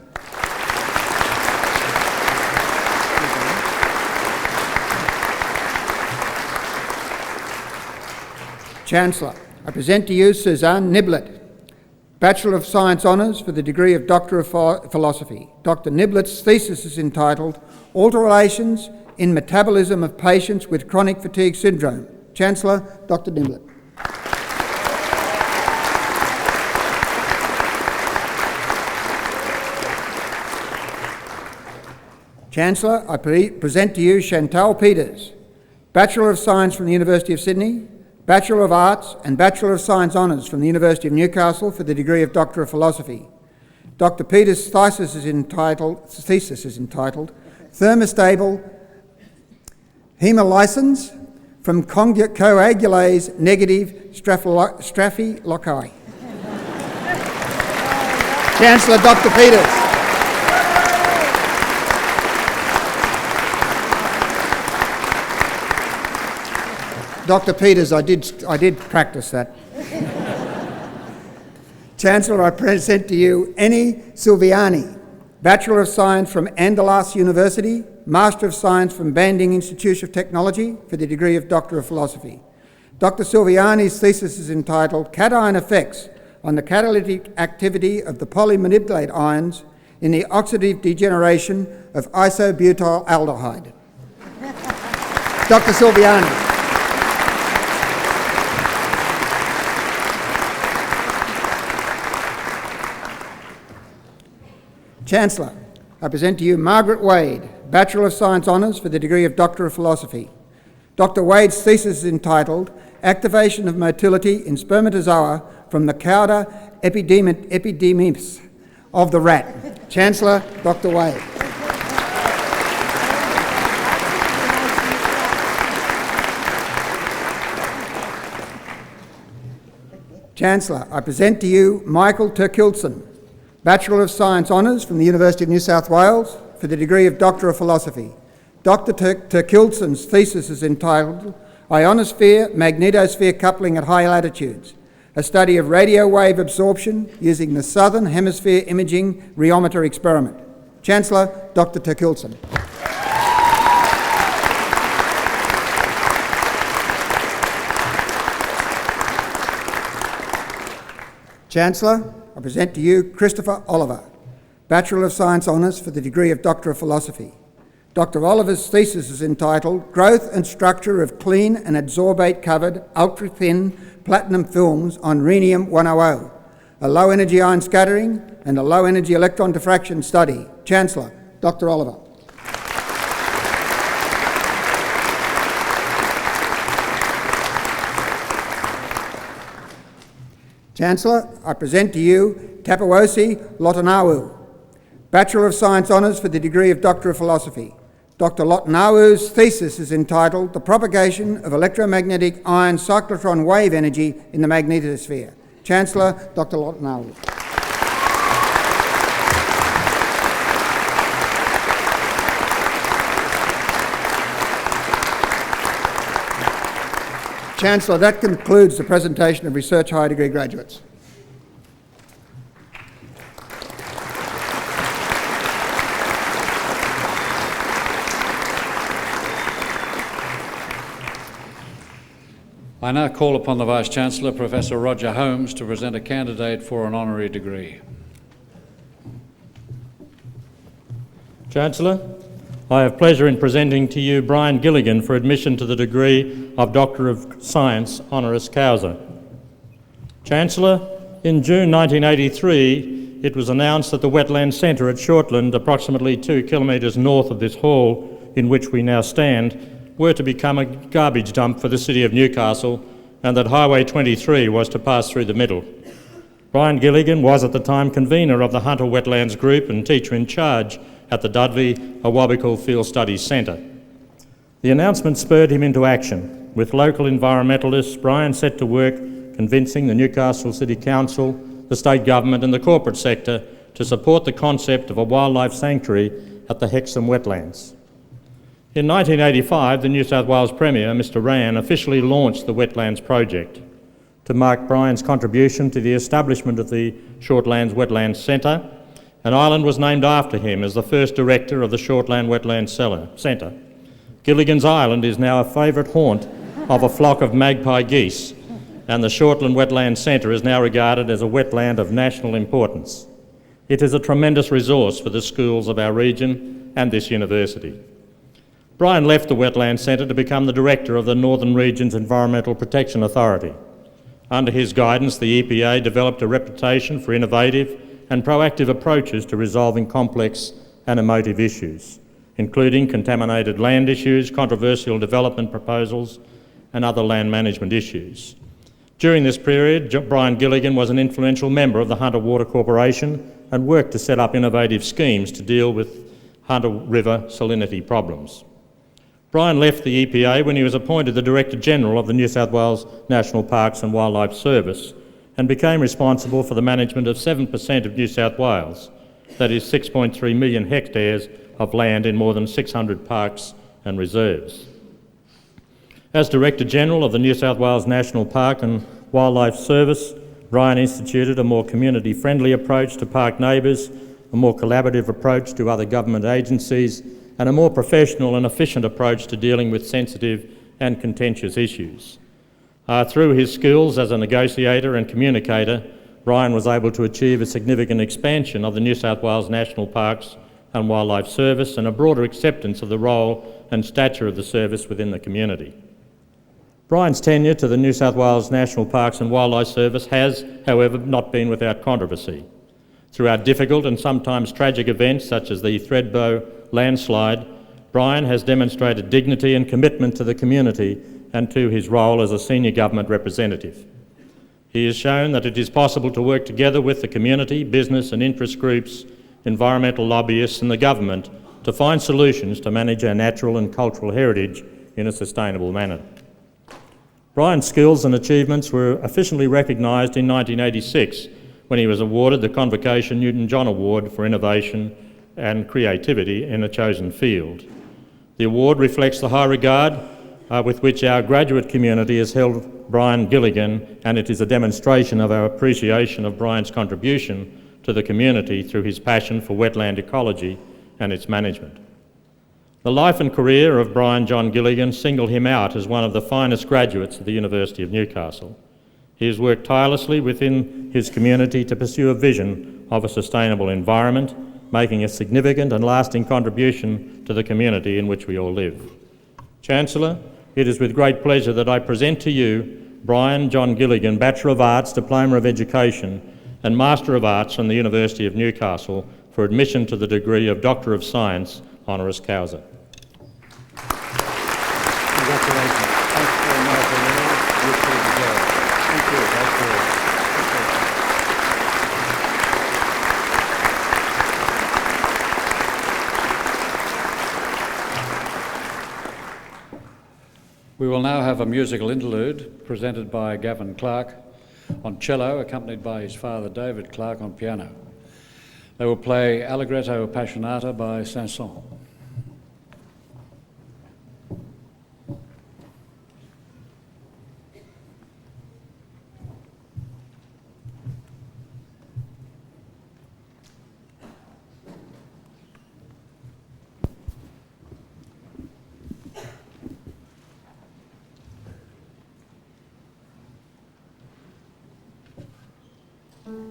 Chancellor, I present to you Suzanne Niblett, Bachelor of Science Honours for the degree of Doctor of Philosophy. Dr. Niblett's thesis is entitled Alterations in Metabolism of Patients with Chronic Fatigue Syndrome. Chancellor, Dr. Niblett. Chancellor, I present to you Chantal Peters, Bachelor of Science from the University of Sydney, Bachelor of Arts and Bachelor of Science Honours from the University of Newcastle for the degree of Doctor of Philosophy. Dr. Peters' thesis is entitled Thermostable Hemolysins from Coagulase Negative Staphylococcus. Chancellor, Dr. Peters. Dr. Peters, I did practice that. Chancellor, I present to you Eni Silviani, Bachelor of Science from Andalas University, Master of Science from Banding Institute of Technology for the degree of Doctor of Philosophy. Dr. Silviani's thesis is entitled Cation Effects on the Catalytic Activity of the Polymanipulate Ions in the Oxidative Degeneration of Isobutyl Aldehyde. Dr. Silviani. Chancellor, I present to you Margaret Wade, Bachelor of Science Honours for the degree of Doctor of Philosophy. Dr. Wade's thesis is entitled Activation of Motility in Spermatozoa from the Cauda epidemis of the rat. Chancellor, Dr. Wade. Chancellor, I present to you Michael Terkildsen, Bachelor of Science Honours from the University of New South Wales for the degree of Doctor of Philosophy. Dr. Terkildsen's thesis is entitled Ionosphere-Magnetosphere Coupling at High Latitudes, a study of radio wave absorption using the Southern Hemisphere Imaging Rheometer Experiment. Chancellor, Dr. Terkildsen. Chancellor, I present to you Christopher Oliver, Bachelor of Science Honours for the degree of Doctor of Philosophy. Dr. Oliver's thesis is entitled Growth and Structure of Clean and Adsorbate-Covered Ultra-Thin Platinum Films on Rhenium-100, a low-energy ion scattering and a low-energy electron diffraction study. Chancellor, Dr. Oliver. Chancellor, I present to you Tapawosi Lotanawu, Bachelor of Science Honours for the degree of Doctor of Philosophy. Dr. Lotanawu's thesis is entitled The Propagation of Electromagnetic Ion Cyclotron Wave Energy in the Magnetosphere. Chancellor, Dr. Lotanawu. Chancellor, that concludes the presentation of Research Higher Degree graduates. I now call upon the Vice-Chancellor, Professor Roger Holmes, to present a candidate for an honorary degree. Chancellor, I have pleasure in presenting to you Brian Gilligan for admission to the degree of Doctor of Science honoris causa. Chancellor, in June 1983, it was announced that the Wetland Centre at Shortland, approximately 2 kilometres north of this hall in which we now stand, were to become a garbage dump for the City of Newcastle, and that Highway 23 was to pass through the middle. Brian Gilligan was at the time convener of the Hunter Wetlands Group and teacher in charge at the Dudley Awabakal Field Studies Centre. The announcement spurred him into action. With local environmentalists, Brian set to work convincing the Newcastle City Council, the state government and the corporate sector to support the concept of a wildlife sanctuary at the Hexham wetlands. In 1985, the New South Wales Premier, Mr Rann, officially launched the Wetlands Project. To mark Brian's contribution to the establishment of the Shortlands Wetlands Centre, an island was named after him as the first director of the Shortland Wetlands Centre. Gilligan's Island is now a favourite haunt of a flock of magpie geese, and the Shortland Wetlands Centre is now regarded as a wetland of national importance. It is a tremendous resource for the schools of our region and this university. Brian left the Wetlands Centre to become the director of the Northern Region's Environmental Protection Authority. Under his guidance, the EPA developed a reputation for innovative and proactive approaches to resolving complex and emotive issues, including contaminated land issues, controversial development proposals, and other land management issues. During this period, Brian Gilligan was an influential member of the Hunter Water Corporation and worked to set up innovative schemes to deal with Hunter River salinity problems. Brian left the EPA when he was appointed the Director General of the New South Wales National Parks and Wildlife Service and became responsible for the management of 7% of New South Wales, that is 6.3 million hectares of land in more than 600 parks and reserves. As Director General of the New South Wales National Park and Wildlife Service, Brian instituted a more community-friendly approach to park neighbours, a more collaborative approach to other government agencies, and a more professional and efficient approach to dealing with sensitive and contentious issues. Through his skills as a negotiator and communicator, Brian was able to achieve a significant expansion of the New South Wales National Parks and Wildlife Service and a broader acceptance of the role and stature of the service within the community. Brian's tenure to the New South Wales National Parks and Wildlife Service has, however, not been without controversy. Throughout difficult and sometimes tragic events such as the Thredbo landslide, Brian has demonstrated dignity and commitment to the community and to his role as a senior government representative. He has shown that it is possible to work together with the community, business and interest groups, environmental lobbyists and the government to find solutions to manage our natural and cultural heritage in a sustainable manner. Brian's skills and achievements were officially recognised in 1986 when he was awarded the Convocation Newton-John Award for Innovation and Creativity in a chosen field. The award reflects the high regard with which our graduate community has held Brian Gilligan, and it is a demonstration of our appreciation of Brian's contribution to the community through his passion for wetland ecology and its management. The life and career of Brian John Gilligan single him out as one of the finest graduates of the University of Newcastle. He has worked tirelessly within his community to pursue a vision of a sustainable environment, making a significant and lasting contribution to the community in which we all live. Chancellor, it is with great pleasure that I present to you Brian John Gilligan, Bachelor of Arts, Diploma of Education and Master of Arts from the University of Newcastle for admission to the degree of Doctor of Science, honoris causa. Congratulations. Thanks very much. Thank you. We will now have a musical interlude presented by Gavin Clark on cello, accompanied by his father David Clark on piano. They will play Allegretto Appassionata by Saint-Saëns. Thank you.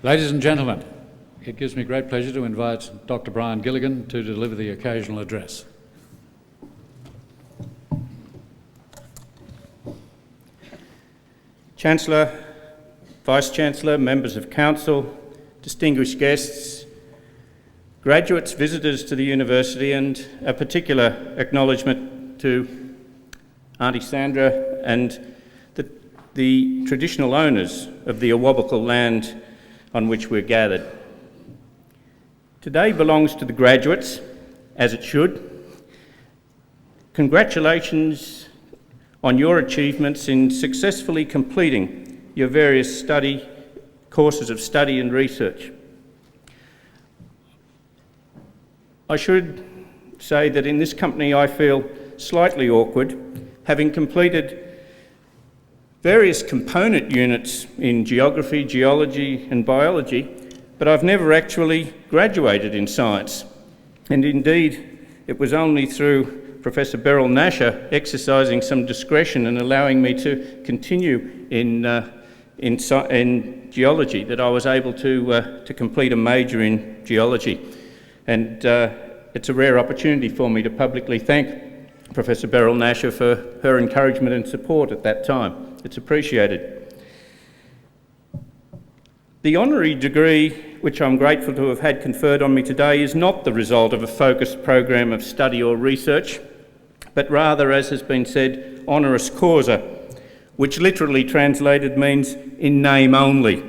Ladies and gentlemen, it gives me great pleasure to invite Dr. Brian Gilligan to deliver the occasional address. Chancellor, Vice-Chancellor, members of Council, distinguished guests, graduates, visitors to the university, and a particular acknowledgement to Auntie Sandra and the traditional owners of the Awabakal land on which we're gathered. Today belongs to the graduates, as it should. Congratulations on your achievements in successfully completing your various courses of study and research. I should say that in this company I feel slightly awkward, having completed various component units in geography, geology and biology, but I've never actually graduated in science. And indeed, it was only through Professor Beryl Nasher exercising some discretion and allowing me to continue in geology that I was able to complete a major in geology. And it's a rare opportunity for me to publicly thank Professor Beryl Nasher for her encouragement and support at that time. It's appreciated. The honorary degree, which I'm grateful to have had conferred on me today, is not the result of a focused program of study or research, but rather, as has been said, honoris causa, which literally translated means in name only.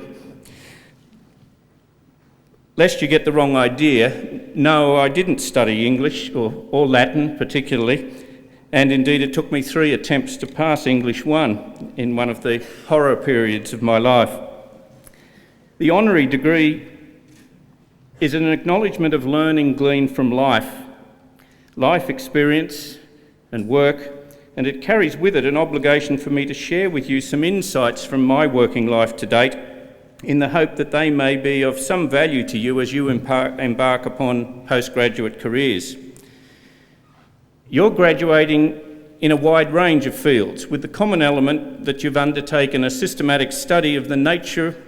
Lest you get the wrong idea, no, I didn't study English or Latin particularly, and indeed it took me 3 attempts to pass English 1 in one of the horror periods of my life. The honorary degree is an acknowledgement of learning gleaned from life experience and work, and it carries with it an obligation for me to share with you some insights from my working life to date, in the hope that they may be of some value to you as you embark upon postgraduate careers. You're graduating in a wide range of fields, with the common element that you've undertaken a systematic study of the nature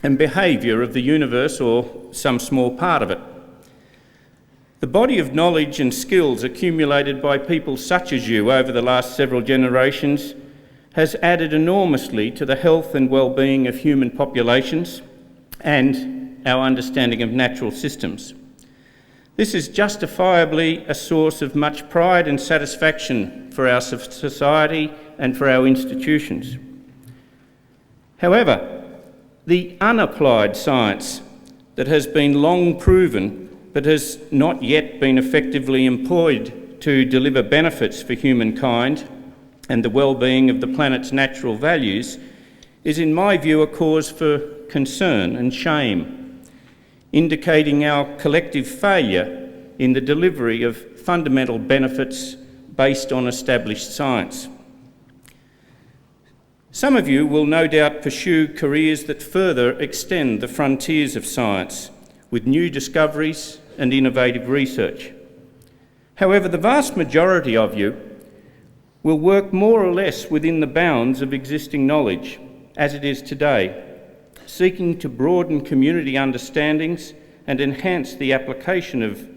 and behaviour of the universe, or some small part of it. The body of knowledge and skills accumulated by people such as you over the last several generations has added enormously to the health and well-being of human populations and our understanding of natural systems. This is justifiably a source of much pride and satisfaction for our society and for our institutions. However, the unapplied science that has been long proven but has not yet been effectively employed to deliver benefits for humankind and the well-being of the planet's natural values is, in my view, a cause for concern and shame, indicating our collective failure in the delivery of fundamental benefits based on established science. Some of you will no doubt pursue careers that further extend the frontiers of science with new discoveries and innovative research. However, the vast majority of you will work more or less within the bounds of existing knowledge, as it is today, seeking to broaden community understandings and enhance the application of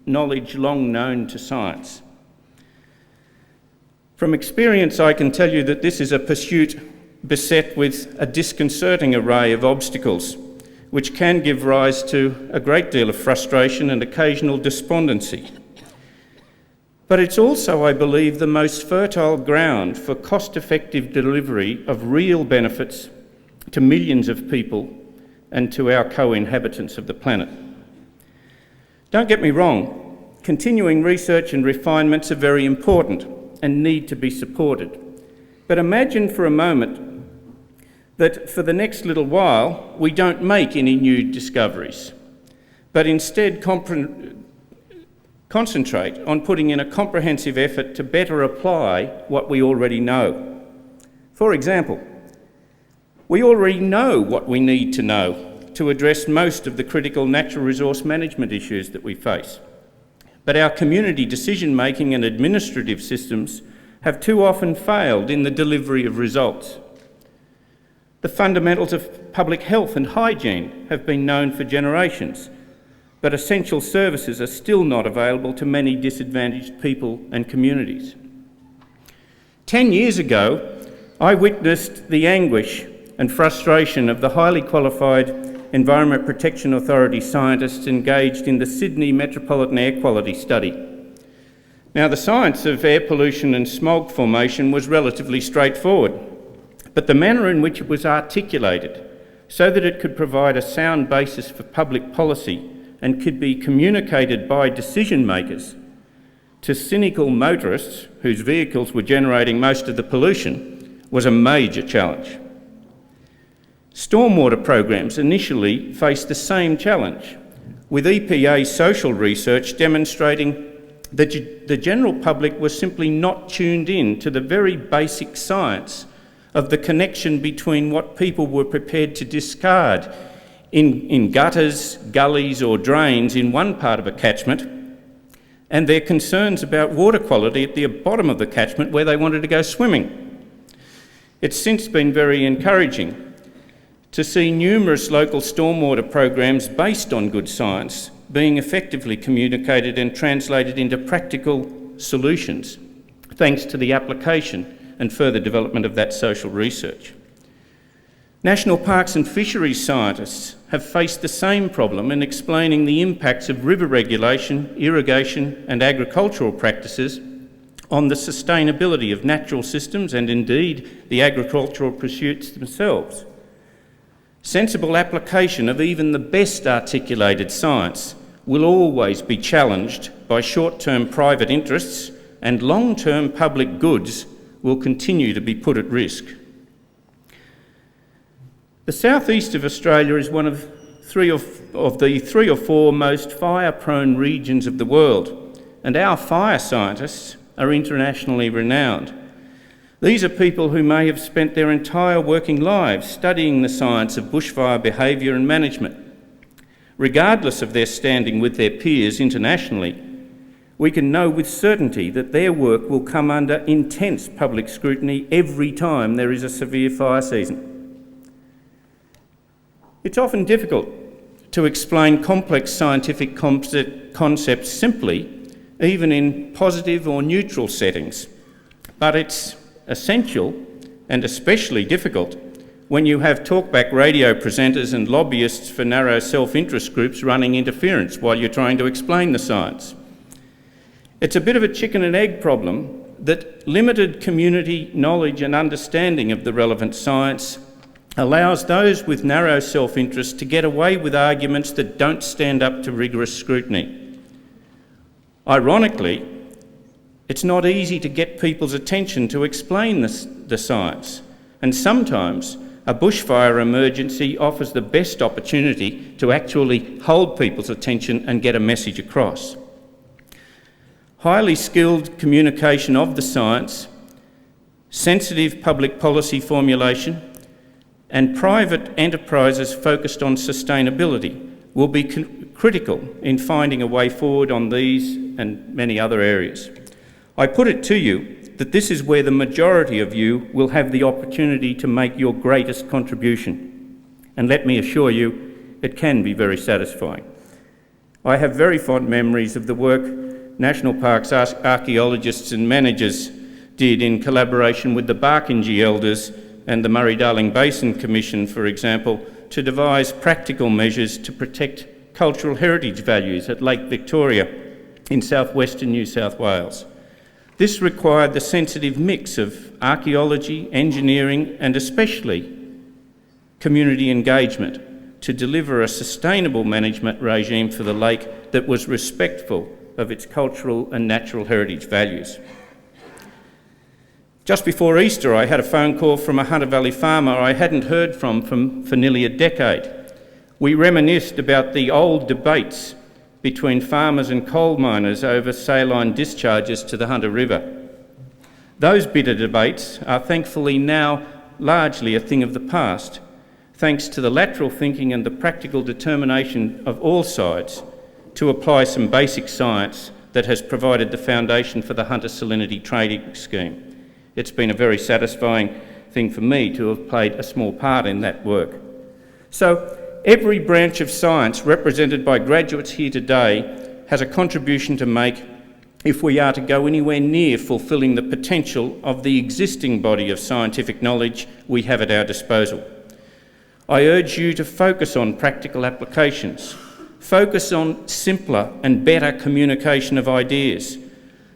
knowledge long known to science. From experience, I can tell you that this is a pursuit beset with a disconcerting array of obstacles, which can give rise to a great deal of frustration and occasional despondency. But it's also, I believe, the most fertile ground for cost-effective delivery of real benefits to millions of people and to our co-inhabitants of the planet. Don't get me wrong, continuing research and refinements are very important and need to be supported. But imagine for a moment that for the next little while we don't make any new discoveries, but instead concentrate on putting in a comprehensive effort to better apply what we already know. For example, we already know what we need to know to address most of the critical natural resource management issues that we face. But our community decision-making and administrative systems have too often failed in the delivery of results. The fundamentals of public health and hygiene have been known for generations, but essential services are still not available to many disadvantaged people and communities. 10 years ago, I witnessed the anguish and frustration of the highly qualified Environment Protection Authority scientists engaged in the Sydney Metropolitan Air Quality Study. Now, the science of air pollution and smog formation was relatively straightforward, but the manner in which it was articulated so that it could provide a sound basis for public policy and could be communicated by decision makers to cynical motorists whose vehicles were generating most of the pollution was a major challenge. Stormwater programs initially faced the same challenge, with EPA social research demonstrating that the general public was simply not tuned in to the very basic science of the connection between what people were prepared to discard in gutters, gullies or drains in one part of a catchment and their concerns about water quality at the bottom of the catchment where they wanted to go swimming. It's since been very encouraging to see numerous local stormwater programs based on good science being effectively communicated and translated into practical solutions, thanks to the application and further development of that social research. National parks and fisheries scientists have faced the same problem in explaining the impacts of river regulation, irrigation and agricultural practices on the sustainability of natural systems and indeed the agricultural pursuits themselves. Sensible application of even the best articulated science will always be challenged by short-term private interests, and long-term public goods will continue to be put at risk. The southeast of Australia is one of the three or four most fire-prone regions of the world, and our fire scientists are internationally renowned. These are people who may have spent their entire working lives studying the science of bushfire behaviour and management. Regardless of their standing with their peers internationally, we can know with certainty that their work will come under intense public scrutiny every time there is a severe fire season. It's often difficult to explain complex scientific concepts simply, even in positive or neutral settings, but it's essential and especially difficult when you have talkback radio presenters and lobbyists for narrow self-interest groups running interference while you're trying to explain the science. It's a bit of a chicken and egg problem that limited community knowledge and understanding of the relevant science allows those with narrow self-interest to get away with arguments that don't stand up to rigorous scrutiny. Ironically, it's not easy to get people's attention to explain the science, and sometimes a bushfire emergency offers the best opportunity to actually hold people's attention and get a message across. Highly skilled communication of the science, sensitive public policy formulation, and private enterprises focused on sustainability will be critical in finding a way forward on these and many other areas. I put it to you that this is where the majority of you will have the opportunity to make your greatest contribution. And let me assure you, it can be very satisfying. I have very fond memories of the work National Parks archaeologists and managers did in collaboration with the Barkindji elders and the Murray-Darling Basin Commission, for example, to devise practical measures to protect cultural heritage values at Lake Victoria in southwestern New South Wales. This required the sensitive mix of archaeology, engineering and especially community engagement to deliver a sustainable management regime for the lake that was respectful of its cultural and natural heritage values. Just before Easter, I had a phone call from a Hunter Valley farmer I hadn't heard from for nearly a decade. We reminisced about the old debates between farmers and coal miners over saline discharges to the Hunter River. Those bitter debates are thankfully now largely a thing of the past, thanks to the lateral thinking and the practical determination of all sides to apply some basic science that has provided the foundation for the Hunter Salinity Trading Scheme. It's been a very satisfying thing for me to have played a small part in that work. So every branch of science represented by graduates here today has a contribution to make if we are to go anywhere near fulfilling the potential of the existing body of scientific knowledge we have at our disposal. I urge you to focus on practical applications, focus on simpler and better communication of ideas,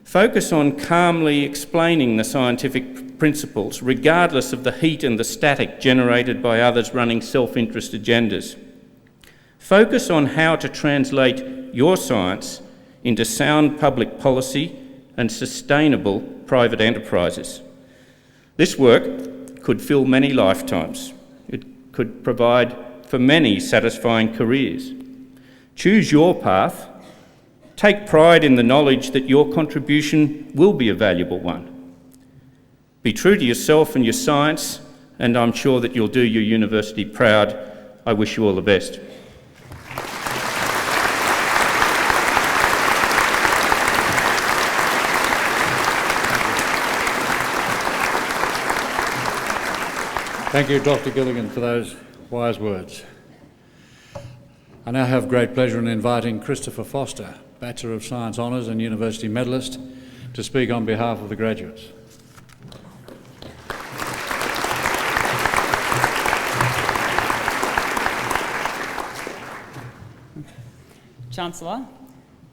focus on calmly explaining the scientific principles regardless of the heat and the static generated by others running self-interest agendas. Focus on how to translate your science into sound public policy and sustainable private enterprises. This work could fill many lifetimes. It could provide for many satisfying careers. Choose your path. Take pride in the knowledge that your contribution will be a valuable one. Be true to yourself and your science, and I'm sure that you'll do your university proud. I wish you all the best. Thank you, Dr. Gilligan, for those wise words. I now have great pleasure in inviting Christopher Foster, Bachelor of Science Honours and University Medalist, to speak on behalf of the graduates. Chancellor,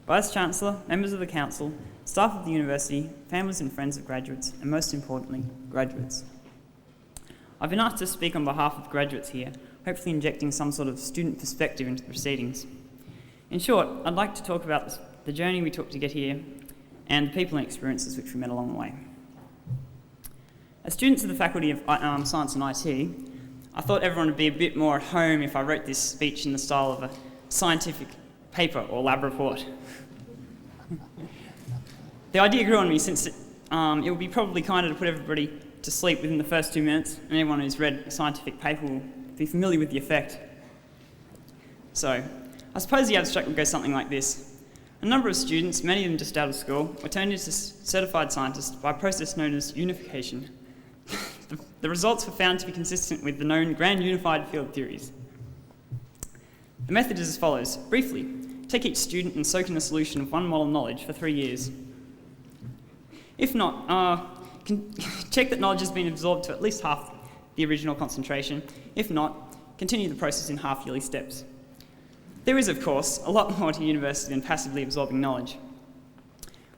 Vice-Chancellor, members of the Council, staff of the University, families and friends of graduates, and most importantly, graduates. I've been asked to speak on behalf of graduates here, hopefully injecting some sort of student perspective into the proceedings. In short, I'd like to talk about the journey we took to get here and the people and experiences which we met along the way. As students of the Faculty of Science and IT, I thought everyone would be a bit more at home if I wrote this speech in the style of a scientific paper or lab report. The idea grew on me since it would be probably kinder to put everybody to sleep within the first 2 minutes, and anyone who's read a scientific paper will be familiar with the effect. So, I suppose the abstract would go something like this. A number of students, many of them just out of school, were turned into certified scientists by a process known as unification. The results were found to be consistent with the known grand unified field theories. The method is as follows. Briefly, take each student and soak in a solution of one model knowledge for 3 years. If not, check that knowledge has been absorbed to at least half the original concentration. If not, continue the process in half-yearly steps. There is, of course, a lot more to university than passively absorbing knowledge.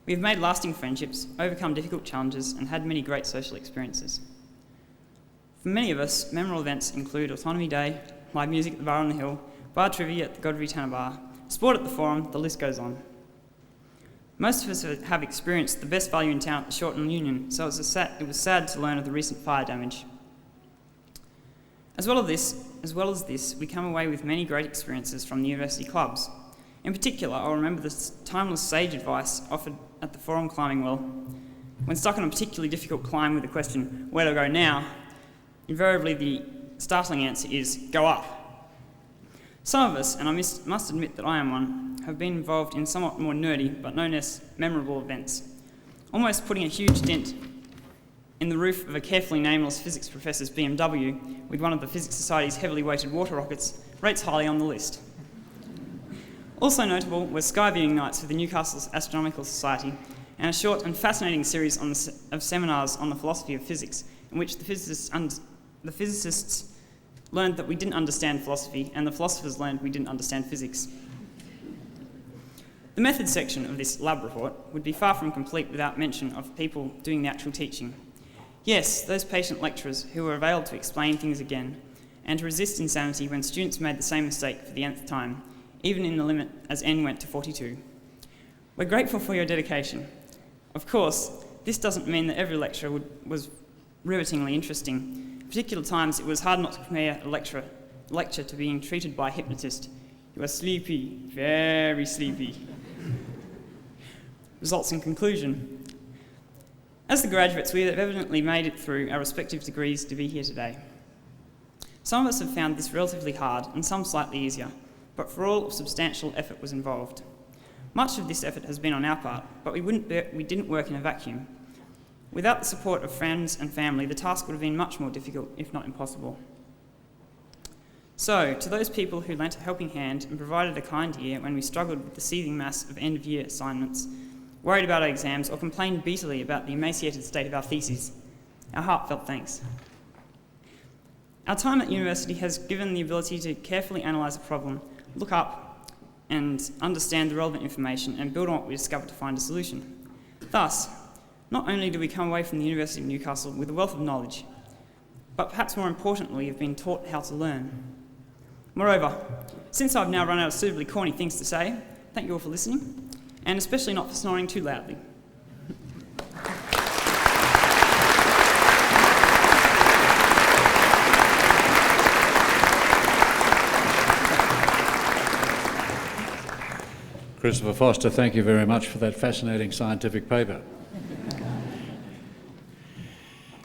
We have made lasting friendships, overcome difficult challenges, and had many great social experiences. For many of us, memorable events include Autonomy Day, live music at the Bar on the Hill, bar trivia at the Godfrey Tanner Bar, sport at the Forum, the list goes on. Most of us have experienced the best value in town at the Shorten Union, so it was sad to learn of the recent fire damage. As well as this, we come away with many great experiences from the university clubs. In particular, I'll remember the timeless sage advice offered at the Forum climbing well. When stuck on a particularly difficult climb with the question, where do I go now? Invariably the startling answer is, go up. Some of us, and I must admit that I am one, have been involved in somewhat more nerdy but no less memorable events, almost putting a huge dent in the roof of a carefully nameless physics professor's BMW with one of the Physics Society's heavily weighted water rockets rates highly on the list. Also notable were skyviewing nights with the Newcastle Astronomical Society and a short and fascinating series of seminars on the philosophy of physics, in which the physicists learned that we didn't understand philosophy and the philosophers learned we didn't understand physics. The methods section of this lab report would be far from complete without mention of people doing the actual teaching. Yes, those patient lecturers who were availed to explain things again and to resist insanity when students made the same mistake for the nth time, even in the limit as n went to 42. We're grateful for your dedication. Of course, this doesn't mean that every lecture was rivetingly interesting. At particular times, it was hard not to compare a lecture to being treated by a hypnotist. You are sleepy, very sleepy. Results in conclusion. As the graduates, we have evidently made it through our respective degrees to be here today. Some of us have found this relatively hard and some slightly easier, but for all, substantial effort was involved. Much of this effort has been on our part, but we didn't work in a vacuum. Without the support of friends and family, the task would have been much more difficult, if not impossible. So, to those people who lent a helping hand and provided a kind ear when we struggled with the seething mass of end-of-year assignments, worried about our exams, or complained bitterly about the emaciated state of our theses, our heartfelt thanks. Our time at university has given the ability to carefully analyse a problem, look up and understand the relevant information, and build on what we discovered to find a solution. Thus, not only do we come away from the University of Newcastle with a wealth of knowledge, but perhaps more importantly, have been taught how to learn. Moreover, since I've now run out of suitably corny things to say, thank you all for listening, and especially not for snoring too loudly. Christopher Foster, thank you very much for that fascinating scientific paper.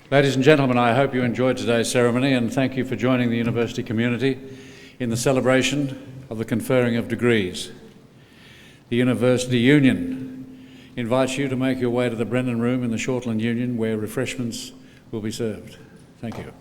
Ladies and gentlemen, I hope you enjoyed today's ceremony, and thank you for joining the university community in the celebration of the conferring of degrees. The University Union invites you to make your way to the Brennan Room in the Shortland Union, where refreshments will be served. Thank you.